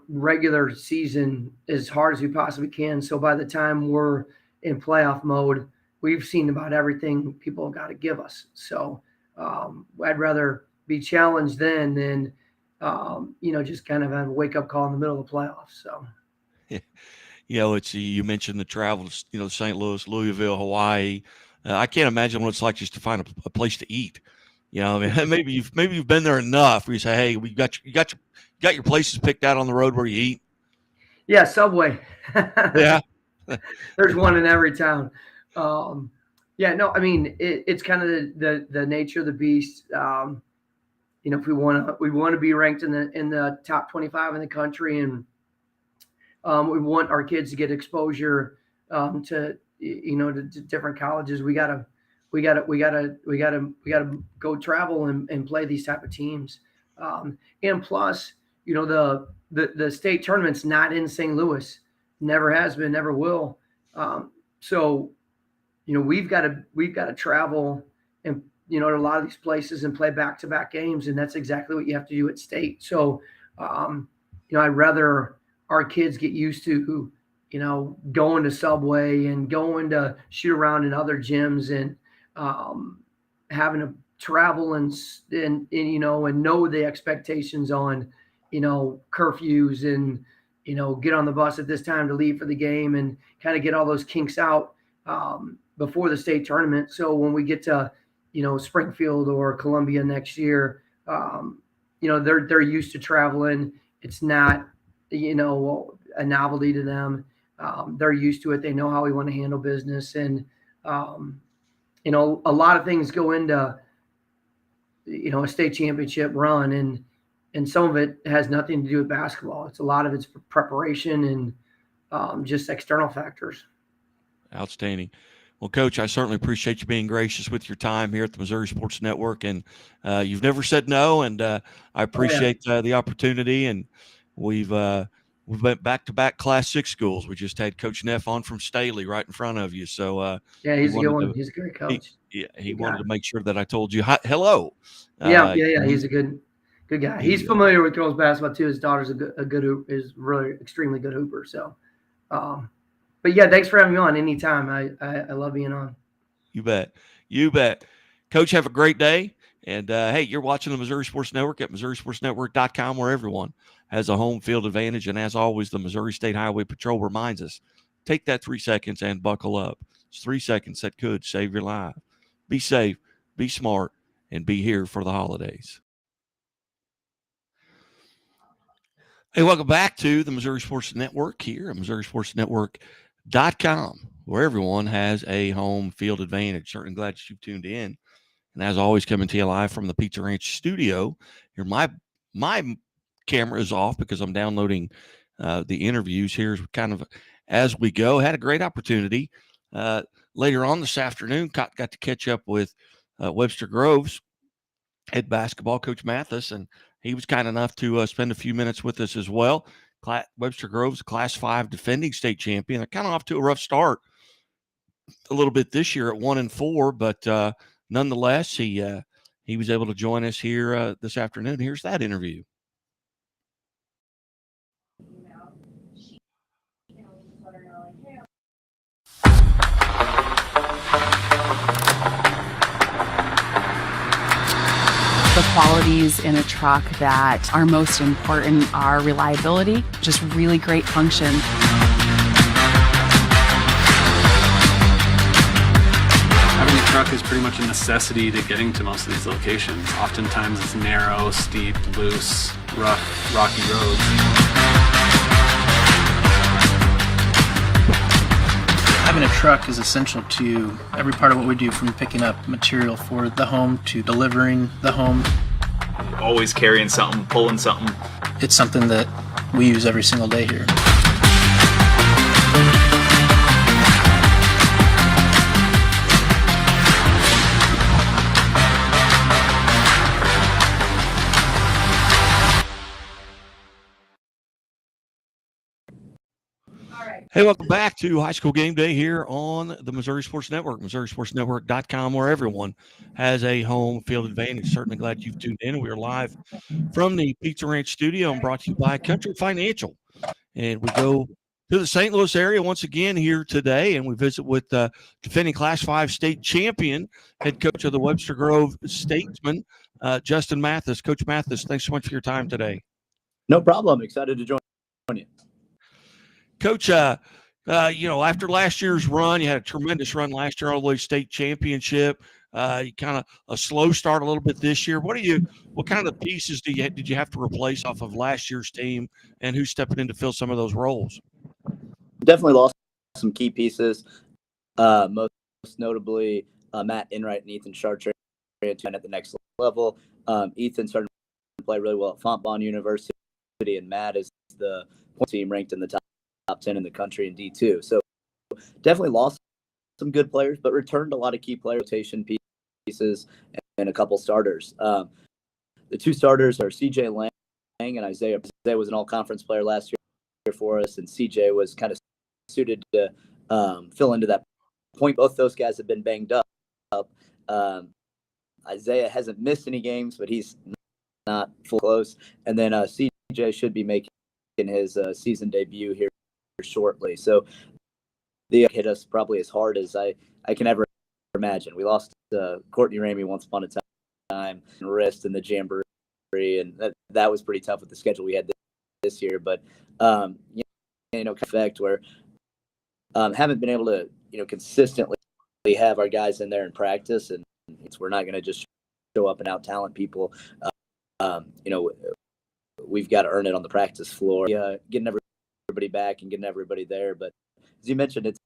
regular season as hard as we possibly can. So by the time we're in playoff mode, we've seen about everything people have got to give us. So I'd rather be challenged then than, just kind of have a wake up call in the middle of the playoffs. So, you mentioned the travel, St. Louis, Louisville, Hawaii. I can't imagine what it's like just to find a place to eat. Maybe you've been there enough where you say, hey, you got your places picked out on the road where you eat. Yeah. Subway. Yeah. There's one in every town. It's kind of the nature of the beast. If we want to be ranked in the top 25 in the country, and we want our kids to get exposure to different colleges, we gotta go travel and play these type of teams. And plus, the state tournament's not in St. Louis, never has been, never will. So we've got to travel and to a lot of these places and play back-to-back games, and that's exactly what you have to do at state. So I'd rather our kids get used to going to Subway and going to shoot around in other gyms, and having to travel and know the expectations on curfews, and get on the bus at this time to leave for the game, and kind of get all those kinks out before the state tournament. So when we get to Springfield or Columbia next year, they're used to traveling. It's not a novelty to them. They're used to it. They know how we want to handle business, and a lot of things go into a state championship run, and some of it has nothing to do with basketball. A lot of it's preparation and just external factors. Outstanding. Well, Coach, I certainly appreciate you being gracious with your time here at the Missouri Sports Network, and you've never said no, and I appreciate the opportunity. And we've been back-to-back Class 6 schools. We just had Coach Neff on from Staley right in front of you. So he's a good one. He's a great coach. He wanted to make sure that I told you hello. Yeah. He's a good guy. He's familiar with girls basketball too. His daughter's is really extremely good hooper. So, but yeah, thanks for having me on anytime. I love being on. You bet. Coach, have a great day. And hey, you're watching the Missouri Sports Network at MissouriSportsNetwork.com, where everyone has a home field advantage. And as always, the Missouri State Highway Patrol reminds us, take that 3 seconds and buckle up. It's 3 seconds that could save your life. Be safe, be smart, and be here for the holidays. Hey, welcome back to the Missouri Sports Network here at MissouriSportsNetwork.com, where everyone has a home field advantage. Certainly glad that you've tuned in. And as always, coming to you live from the Pizza Ranch studio. Here, my camera is off because I'm downloading the interviews here kind of as we go. Had a great opportunity later on this afternoon. Got to catch up with Webster Groves head basketball coach Mathis, and he was kind enough to spend a few minutes with us as well. Webster Groves, Class 5 defending state champion. They're kind of off to a rough start a little bit this year at 1-4, but nonetheless, he was able to join us here this afternoon. Here's that interview. The qualities in a truck that are most important are reliability, just really great function. Having a truck is pretty much a necessity to getting to most of these locations. Oftentimes it's narrow, steep, loose, rough, rocky roads. Having a truck is essential to every part of what we do, from picking up material for the home to delivering the home. Always carrying something, pulling something. It's something that we use every single day here. Hey, welcome back to High School Game Day here on the Missouri Sports Network, MissouriSportsNetwork.com, where everyone has a home field advantage. Certainly glad you've tuned in. We are live from the Pizza Ranch studio and brought to you by Country Financial. And we go to the St. Louis area once again here today, and we visit with defending Class 5 state champion, head coach of the Webster Grove Statesman, Justin Mathis. Coach Mathis, thanks so much for your time today. No problem. Excited to join you. Coach, after last year's run, you had a tremendous run last year all the way to state championship. You kind of a slow start a little bit this year. What kind of pieces did you have to replace off of last year's team, and who's stepping in to fill some of those roles? Definitely lost some key pieces, most notably Matt Enright and Ethan Chartrand at the next level. Ethan started to play really well at Fontbonne University, and Matt is the point team ranked in the top 10 in the country in D2. So definitely lost some good players, but returned a lot of key player rotation pieces and a couple starters. The two starters are CJ Lang and Isaiah. Isaiah was an all-conference player last year for us, and CJ was kind of suited to fill into that point. Both those guys have been banged up. Isaiah hasn't missed any games, but he's not full close. And then CJ should be making his season debut here shortly. So they hit us probably as hard as I can ever imagine. We lost Courtney Ramey once upon a time, wrist in the jamboree, and that was pretty tough with the schedule we had this year. But effect where haven't been able to consistently have our guys in there in practice, and we're not going to just show up and out talent people. We've got to earn it on the practice floor. Getting everybody back and getting everybody there. But as you mentioned, it's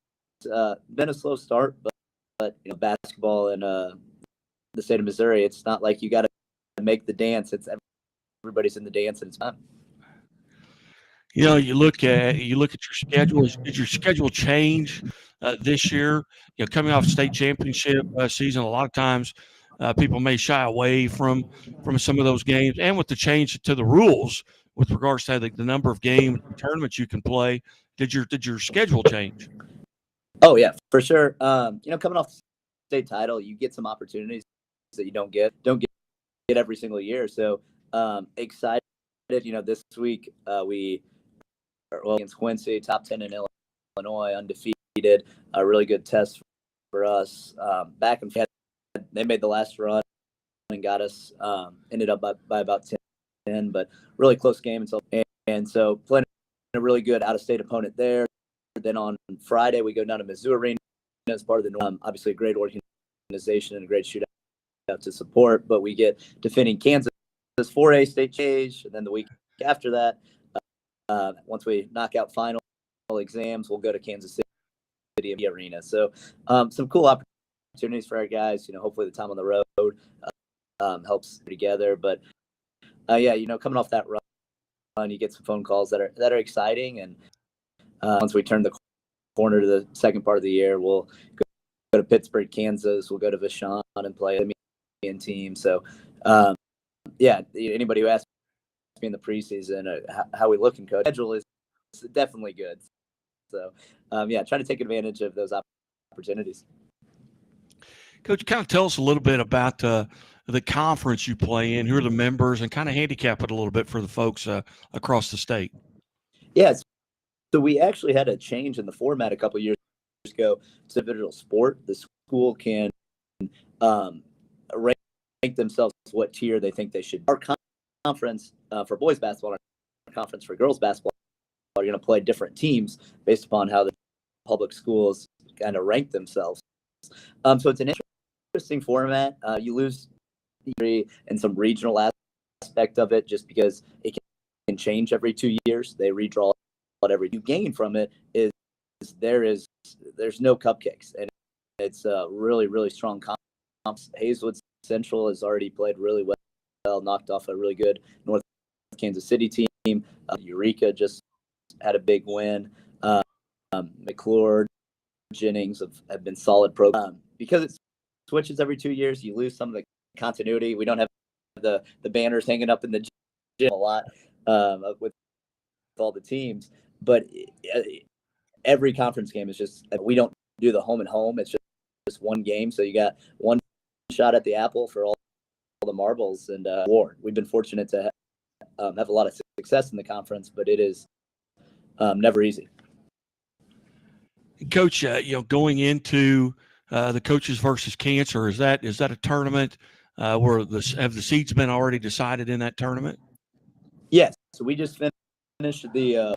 been a slow start, but basketball in the state of Missouri, it's not like you got to make the dance. It's everybody's in the dance and it's fun. You look at your schedule. Did your schedule change this year? Coming off state championship season, a lot of times people may shy away from some of those games, and with the change to the rules with regards to the number of games, tournaments you can play, did your schedule change? Oh yeah, for sure. Coming off the state title, you get some opportunities that you don't get every single year. So excited. This week we are against Quincy, top 10 in Illinois, undefeated. A really good test for us. Back and they made the last run and got us. Ended up by about 10, but really close game. And so playing a really good out-of-state opponent there. Then on Friday we go down to Mizzou Arena as part of the obviously a great organization and a great shootout to support. But we get defending Kansas 4A state change, and then the week after that, once we knock out final exams, we'll go to Kansas City Arena. So some cool opportunities for our guys. Hopefully the time on the road helps together. But coming off that run, You get some phone calls that are exciting, and once we turn the corner to the second part of the year, we'll go to Pittsburgh, Kansas. We'll go to Vashon and play a median team. So, yeah, anybody who asks me in the preseason how we look in coach, schedule is definitely good. So, yeah, trying to take advantage of those opportunities. Coach, kind of tell us a little bit about the conference you play in, who are the members, and kind of handicap it a little bit for the folks across the state. Yes. So we actually had a change in the format a couple of years ago. It's a individual sport. The school can rank themselves what tier they think they should. Our conference for boys basketball and our conference for girls basketball are going to play different teams based upon how the public schools kind of rank themselves. So it's an interesting format. You lose and some regional aspect of it just because it can change every 2 years. They redraw whatever you gain from it is there's no cupcakes, and it's a really, really strong comps. Hazelwood Central has already played really well, knocked off a really good North Kansas City team. Eureka just had a big win. McClure, Jennings have been solid programs. Because it switches every 2 years, you lose some of the continuity. We don't have the banners hanging up in the gym a lot with all the teams. But every conference game is just, we don't do the home and home. It's just one game. So you got one shot at the apple for all the marbles and war. We've been fortunate to have a lot of success in the conference, but it is never easy. Coach, going into the Coaches versus Cancer, is that a tournament where have the seeds been already decided in that tournament? Yes. So we just finished the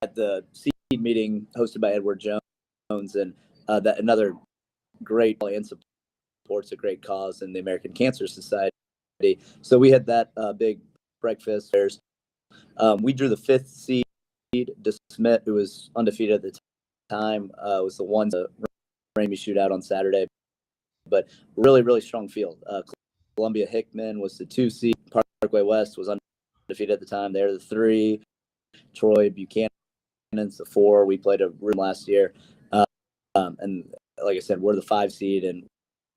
at the seed meeting hosted by Edward Jones, and that another great and supports a great cause in the American Cancer Society. So we had that big breakfast. We drew the 5th seed, DeSmet, who was undefeated at the time, was the one to Ramey shootout on Saturday, but really, really strong field. Columbia Hickman was the 2 seed. Parkway West was undefeated at the time. They're the 3. Troy Buchanan's the 4. We played a room last year. And like I said, we're the 5 seed, and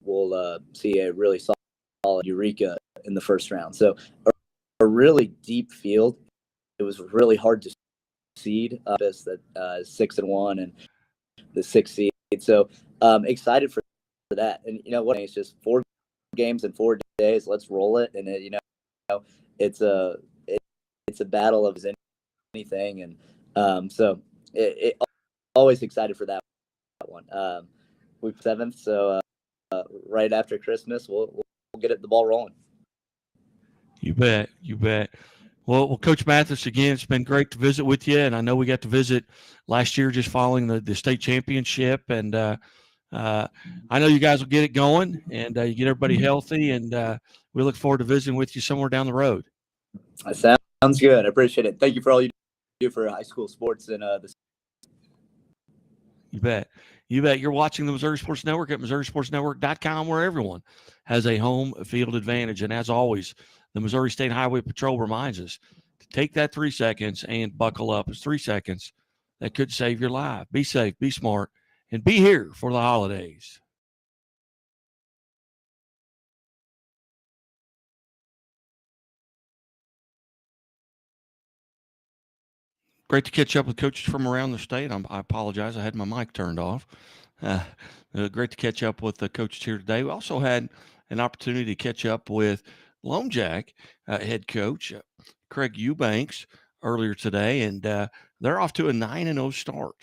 we'll see a really solid Eureka in the first round. So a really deep field. It was really hard to seed us that 6-1 and the 6 seed. So excited for that. And you know what? It's just 4 games in 4 days. Let's roll it. And it's a battle of anything. And so it always excited for that one. We're 7th, so right after Christmas, we'll get the ball rolling. You bet. Well, Coach Mathis, again, it's been great to visit with you, and I know we got to visit last year just following the state championship, and I know you guys will get it going, and you get everybody healthy, and we look forward to visiting with you somewhere down the road. That sounds good. I appreciate it. Thank you for all you do for high school sports and this. You bet. You're watching the Missouri Sports Network at MissouriSportsNetwork.com, where everyone has a home field advantage. And as always, the Missouri State Highway Patrol reminds us to take that 3 seconds and buckle up. It's 3 seconds that could save your life. Be safe, be smart, and be here for the holidays. Great to catch up with coaches from around the state. I apologize. I had my mic turned off. Great to catch up with the coaches here today. We also had an opportunity to catch up with Lone Jack head coach Craig Eubanks earlier today, and they're off to a 9-0 start.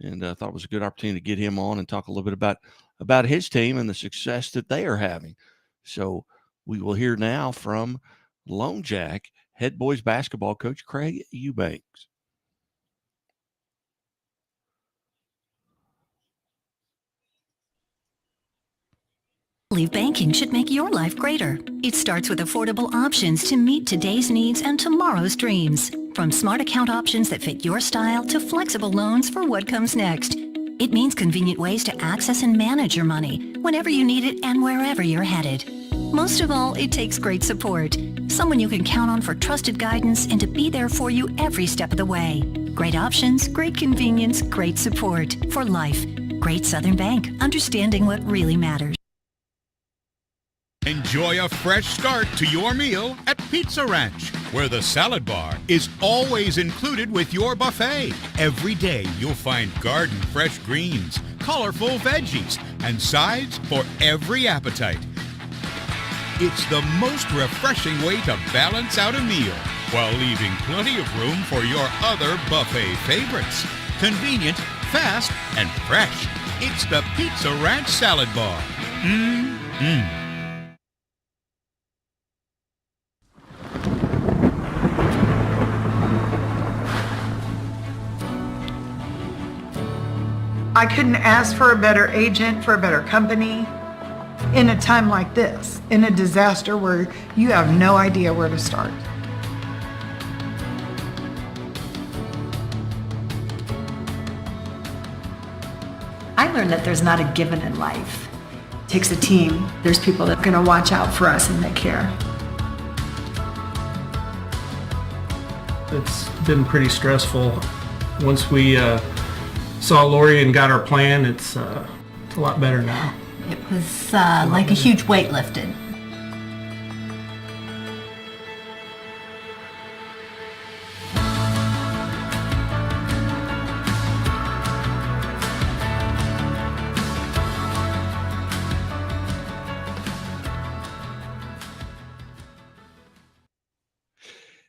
And I thought it was a good opportunity to get him on and talk a little bit about his team and the success that they are having. So we will hear now from Lone Jack head boys basketball coach Craig Eubanks. Banking should make your life greater. It starts with affordable options to meet today's needs and tomorrow's dreams. From smart account options that fit your style to flexible loans for what comes next. It means convenient ways to access and manage your money whenever you need it and wherever you're headed. Most of all, it takes great support. Someone you can count on for trusted guidance and to be there for you every step of the way. Great options, great convenience, great support for life. Great Southern Bank, understanding what really matters. Enjoy a fresh start to your meal at Pizza Ranch, where the salad bar is always included with your buffet. Every day you'll find garden fresh greens, colorful veggies, and sides for every appetite. It's the most refreshing way to balance out a meal while leaving plenty of room for your other buffet favorites. Convenient, fast, and fresh. It's the Pizza Ranch Salad Bar. Mmm. I couldn't ask for a better agent, for a better company in a time like this, in a disaster where you have no idea where to start. I learned that there's not a given in life. It takes a team. There's people that are going to watch out for us and that care. It's been pretty stressful. Once we saw Lori and got our plan, it's a lot better now. It was like a huge weight lifted.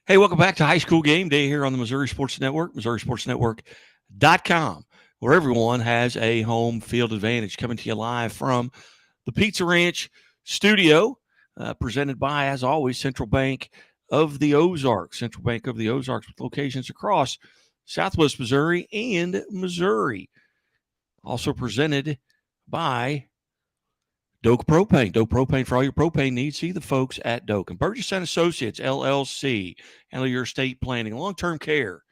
Hey, welcome back to High School Game Day here on the Missouri Sports Network, MissouriSportsNetwork.com, where everyone has a home field advantage. Coming to you live from the Pizza Ranch studio, presented by, as always, Central Bank of the Ozarks. Central Bank of the Ozarks with locations across Southwest Missouri and Missouri. Also presented by Doak Propane. Doak Propane for all your propane needs. See the folks at Doak. And Burgess & Associates, LLC. Handle your estate planning, long-term care,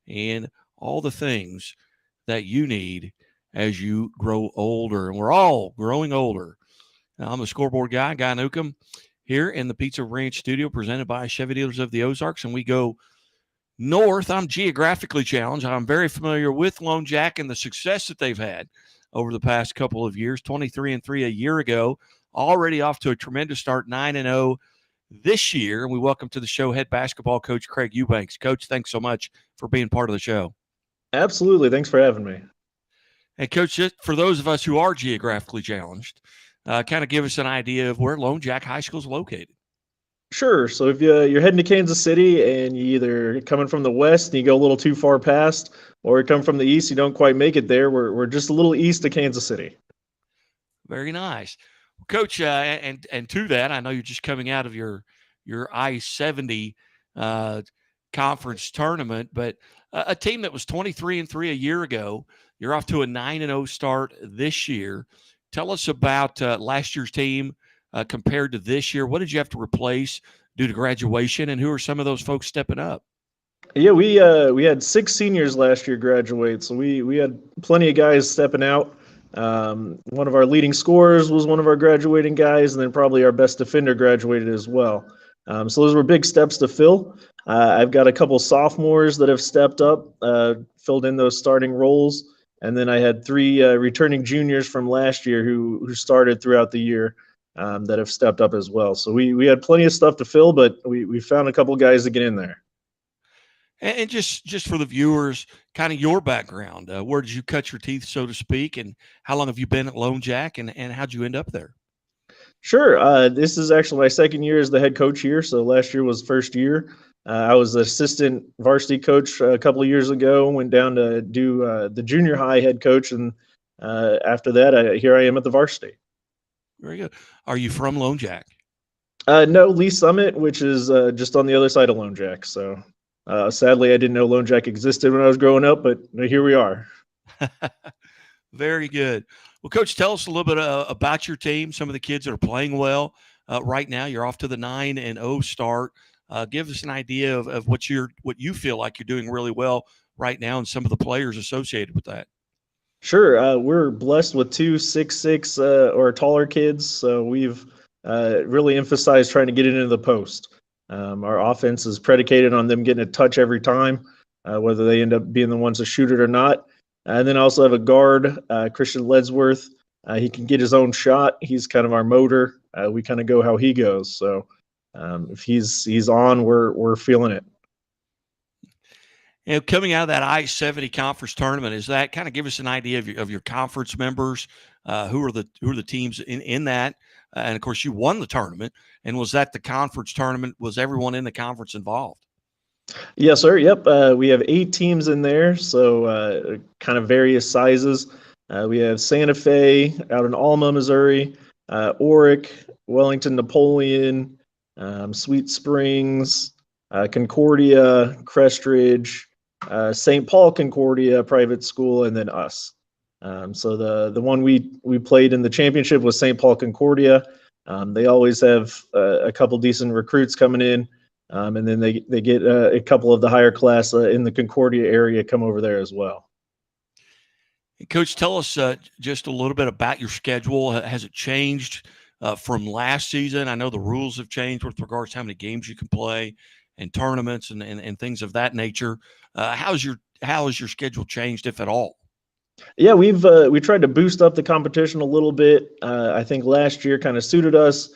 and all the things that you need as you grow older. And we're all growing older. Now, I'm a scoreboard guy, Guy Newcomb, here in the Pizza Ranch studio, presented by Chevy Dealers of the Ozarks. And we go north. I'm geographically challenged. I'm very familiar with Lone Jack and the success that they've had over the past couple of years. 23-3 a year ago, already off to a tremendous start, 9-0 this year. And we welcome to the show head basketball coach Craig Eubanks. Coach, thanks so much for being part of the show. Absolutely. Thanks for having me. And Coach, just for those of us who are geographically challenged, kind of give us an idea of where Lone Jack High School is located. Sure. So if you're heading to Kansas City and you either coming from the west and you go a little too far past, or you come from the east, you don't quite make it there. We're just a little east of Kansas City. Very nice. Coach, and to that, I know you're just coming out of your I-70 conference tournament, but a team that was 23-3 a year ago, you're off to a 9-0 start this year. Tell us about last year's team compared to this year. What did you have to replace due to graduation, and who are some of those folks stepping up? Yeah, we had 6 seniors last year graduate, so we had plenty of guys stepping out. One of our leading scorers was one of our graduating guys, and then probably our best defender graduated as well. So those were big steps to fill. I've got a couple sophomores that have stepped up, filled in those starting roles, and then I had 3 returning juniors from last year who started throughout the year that have stepped up as well. So we had plenty of stuff to fill, but we found a couple guys to get in there. And just for the viewers, kind of your background, where did you cut your teeth, so to speak, and how long have you been at Lone Jack, and how'd you end up there? Sure. This is actually my second year as the head coach here. So last year was first year. I was the assistant varsity coach a couple of years ago, went down to do the junior high head coach, and after that, here I am at the varsity. Very good. Are you from Lone Jack? No, Lee Summit, which is just on the other side of Lone Jack. So sadly, I didn't know Lone Jack existed when I was growing up, but here we are. Very good. Well, Coach, tell us a little bit about your team, some of the kids that are playing well right now. You're off to the 9-0 start. Give us an idea of what you feel like you're doing really well right now and some of the players associated with that. Sure. We're blessed with 2 6'6" or taller kids. So we've really emphasize trying to get it into the post. Our offense is predicated on them getting a touch every time, whether they end up being the ones to shoot it or not. And then I also have a guard, Christian Ledsworth. He can get his own shot. He's kind of our motor. We kind of go how he goes. So if he's on, we're feeling it. You know, coming out of that I-70 conference tournament, is that kind of give us an idea of your conference members? Who are the teams in that? And of course, you won the tournament. And was that the conference tournament? Was everyone in the conference involved? Yes, sir. Yep. We have 8 teams in there, so kind of various sizes. We have Santa Fe out in Alma, Missouri, Oric, Wellington Napoleon, Sweet Springs, Concordia, Crestridge, St. Paul Concordia private school, and then us. So the one we played in the championship was St. Paul Concordia. They always have a couple decent recruits coming in, and then they get a couple of the higher class in the Concordia area come over there as well. Coach, tell us just a little bit about your schedule. Has it changed from last season? I know the rules have changed with regards to how many games you can play and tournaments and things of that nature. How has your schedule changed, if at all? Yeah, we tried to boost up the competition a little bit. I think last year kind of suited us.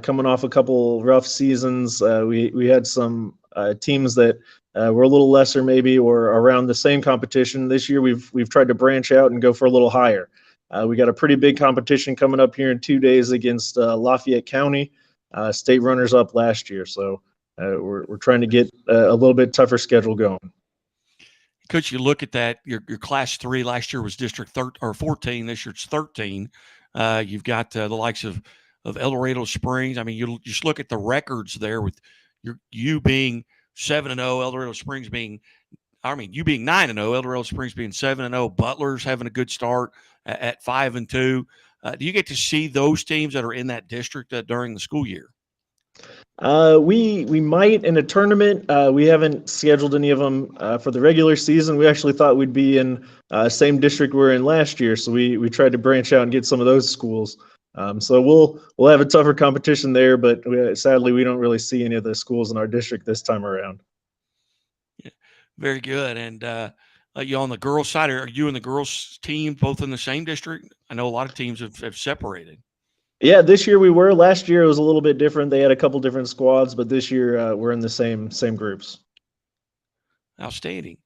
Coming off a couple rough seasons, we had some teams that were a little lesser maybe or around the same competition. This year we've tried to branch out and go for a little higher. We got a pretty big competition coming up here in 2 days against Lafayette County, state runners up last year. So we're trying to get a little bit tougher schedule going. Coach, you look at that, your class 3 last year was district 14. This year it's 13. You've got the likes of El Dorado Springs. I mean, you just look at the records there with you being 7-0, El Dorado Springs being, you being 9-0, El Dorado Springs being 7-0, Butler's having a good start at 5-2. Do you get to see those teams that are in that district during the school year? We might in a tournament. We haven't scheduled any of them for the regular season. We actually thought we'd be in same district we were in last year, so we tried to branch out and get some of those schools. So we'll have a tougher competition there, but sadly we don't really see any of the schools in our district this time around. Yeah, very good. And you on the girls' side, are you and the girls' team both in the same district? I know a lot of teams have separated. Yeah, this year we were. Last year it was a little bit different. They had a couple different squads, but this year we're in the same groups. Outstanding.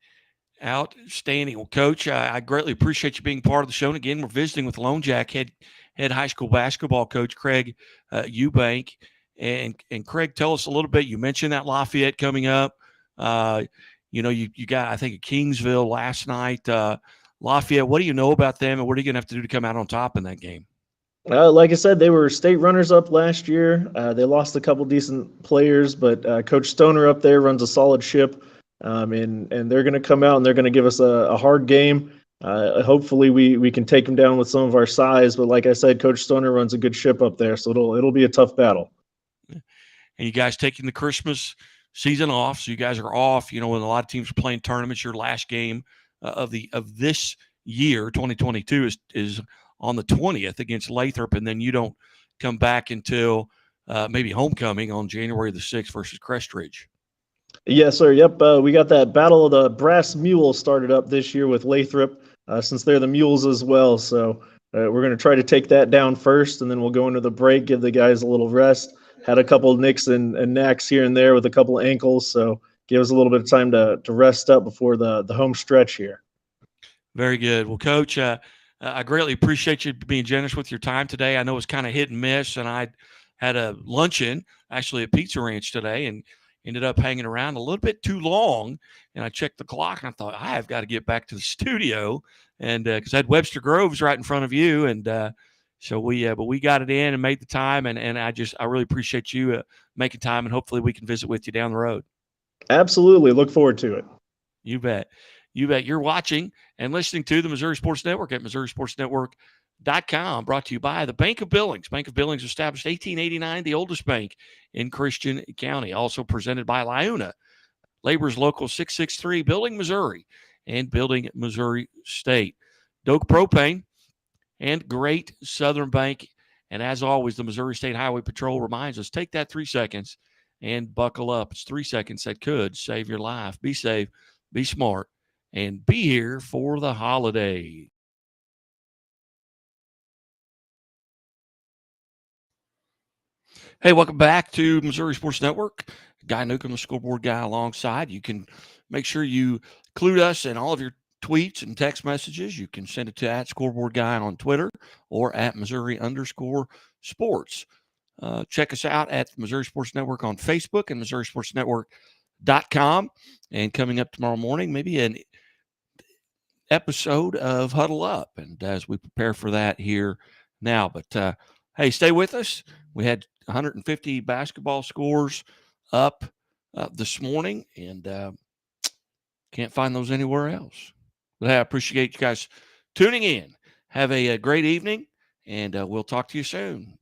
Well, Coach, I greatly appreciate you being part of the show. And again, we're visiting with Lone Jack head high school basketball coach Craig Eubank. And Craig, tell us a little bit. You mentioned that Lafayette coming up. You got, I think, a Kingsville last night. Lafayette, what do you know about them, and what are you going to have to do to come out on top in that game? Like I said, they were state runners-up last year. They lost a couple decent players, but Coach Stoner up there runs a solid ship, and they're going to come out and they're going to give us a hard game. Hopefully, we can take them down with some of our size. But like I said, Coach Stoner runs a good ship up there, so it'll be a tough battle. And you guys taking the Christmas season off, so you guys are off. You know, when a lot of teams are playing tournaments, your last game of this year, 2022, is on the 20th against Lathrop, and then you don't come back until maybe homecoming on January the 6th versus Crestridge. Yes, sir. Yep. We got that Battle of the Brass Mule started up this year with Lathrop, since they're the Mules as well. So we're going to try to take that down first, and then we'll go into the break, give the guys a little rest. Had a couple of nicks and knacks here and there with a couple of ankles, so give us a little bit of time to rest up before the home stretch here. Very good. Well, Coach, I greatly appreciate you being generous with your time today. I know it's kind of hit and miss, and I had a luncheon actually at Pizza Ranch today and ended up hanging around a little bit too long. And I checked the clock and I thought, I have got to get back to the studio, and because I had Webster Groves right in front of you, and so we got it in and made the time, and I really appreciate you making time, and hopefully we can visit with you down the road. Absolutely, look forward to it. You bet. You're watching and listening to the Missouri Sports Network at MissouriSportsNetwork.com, brought to you by the Bank of Billings. Bank of Billings established 1889, the oldest bank in Christian County. Also presented by LiUNA, Labor's Local 663, Building Missouri, and Building Missouri State. Doak Propane and Great Southern Bank And as always, the Missouri State Highway Patrol reminds us, take that 3 seconds and buckle up. It's 3 seconds that could save your life. Be safe, be smart, and be here for the holiday. Hey, welcome back to Missouri Sports Network. Guy Newcomb, the scoreboard guy, alongside. You can make sure you include us in all of your tweets and text messages. You can send it to @scoreboardguy on Twitter or @Missouri_sports. Check us out at Missouri Sports Network on Facebook and MissouriSportsNetwork.com. And coming up tomorrow morning, maybe an episode of Huddle Up. And as we prepare for that here now. But, hey, stay with us. We had 150 basketball scores up this morning, and can't find those anywhere else. But hey, I appreciate you guys tuning in. Have a great evening, and we'll talk to you soon.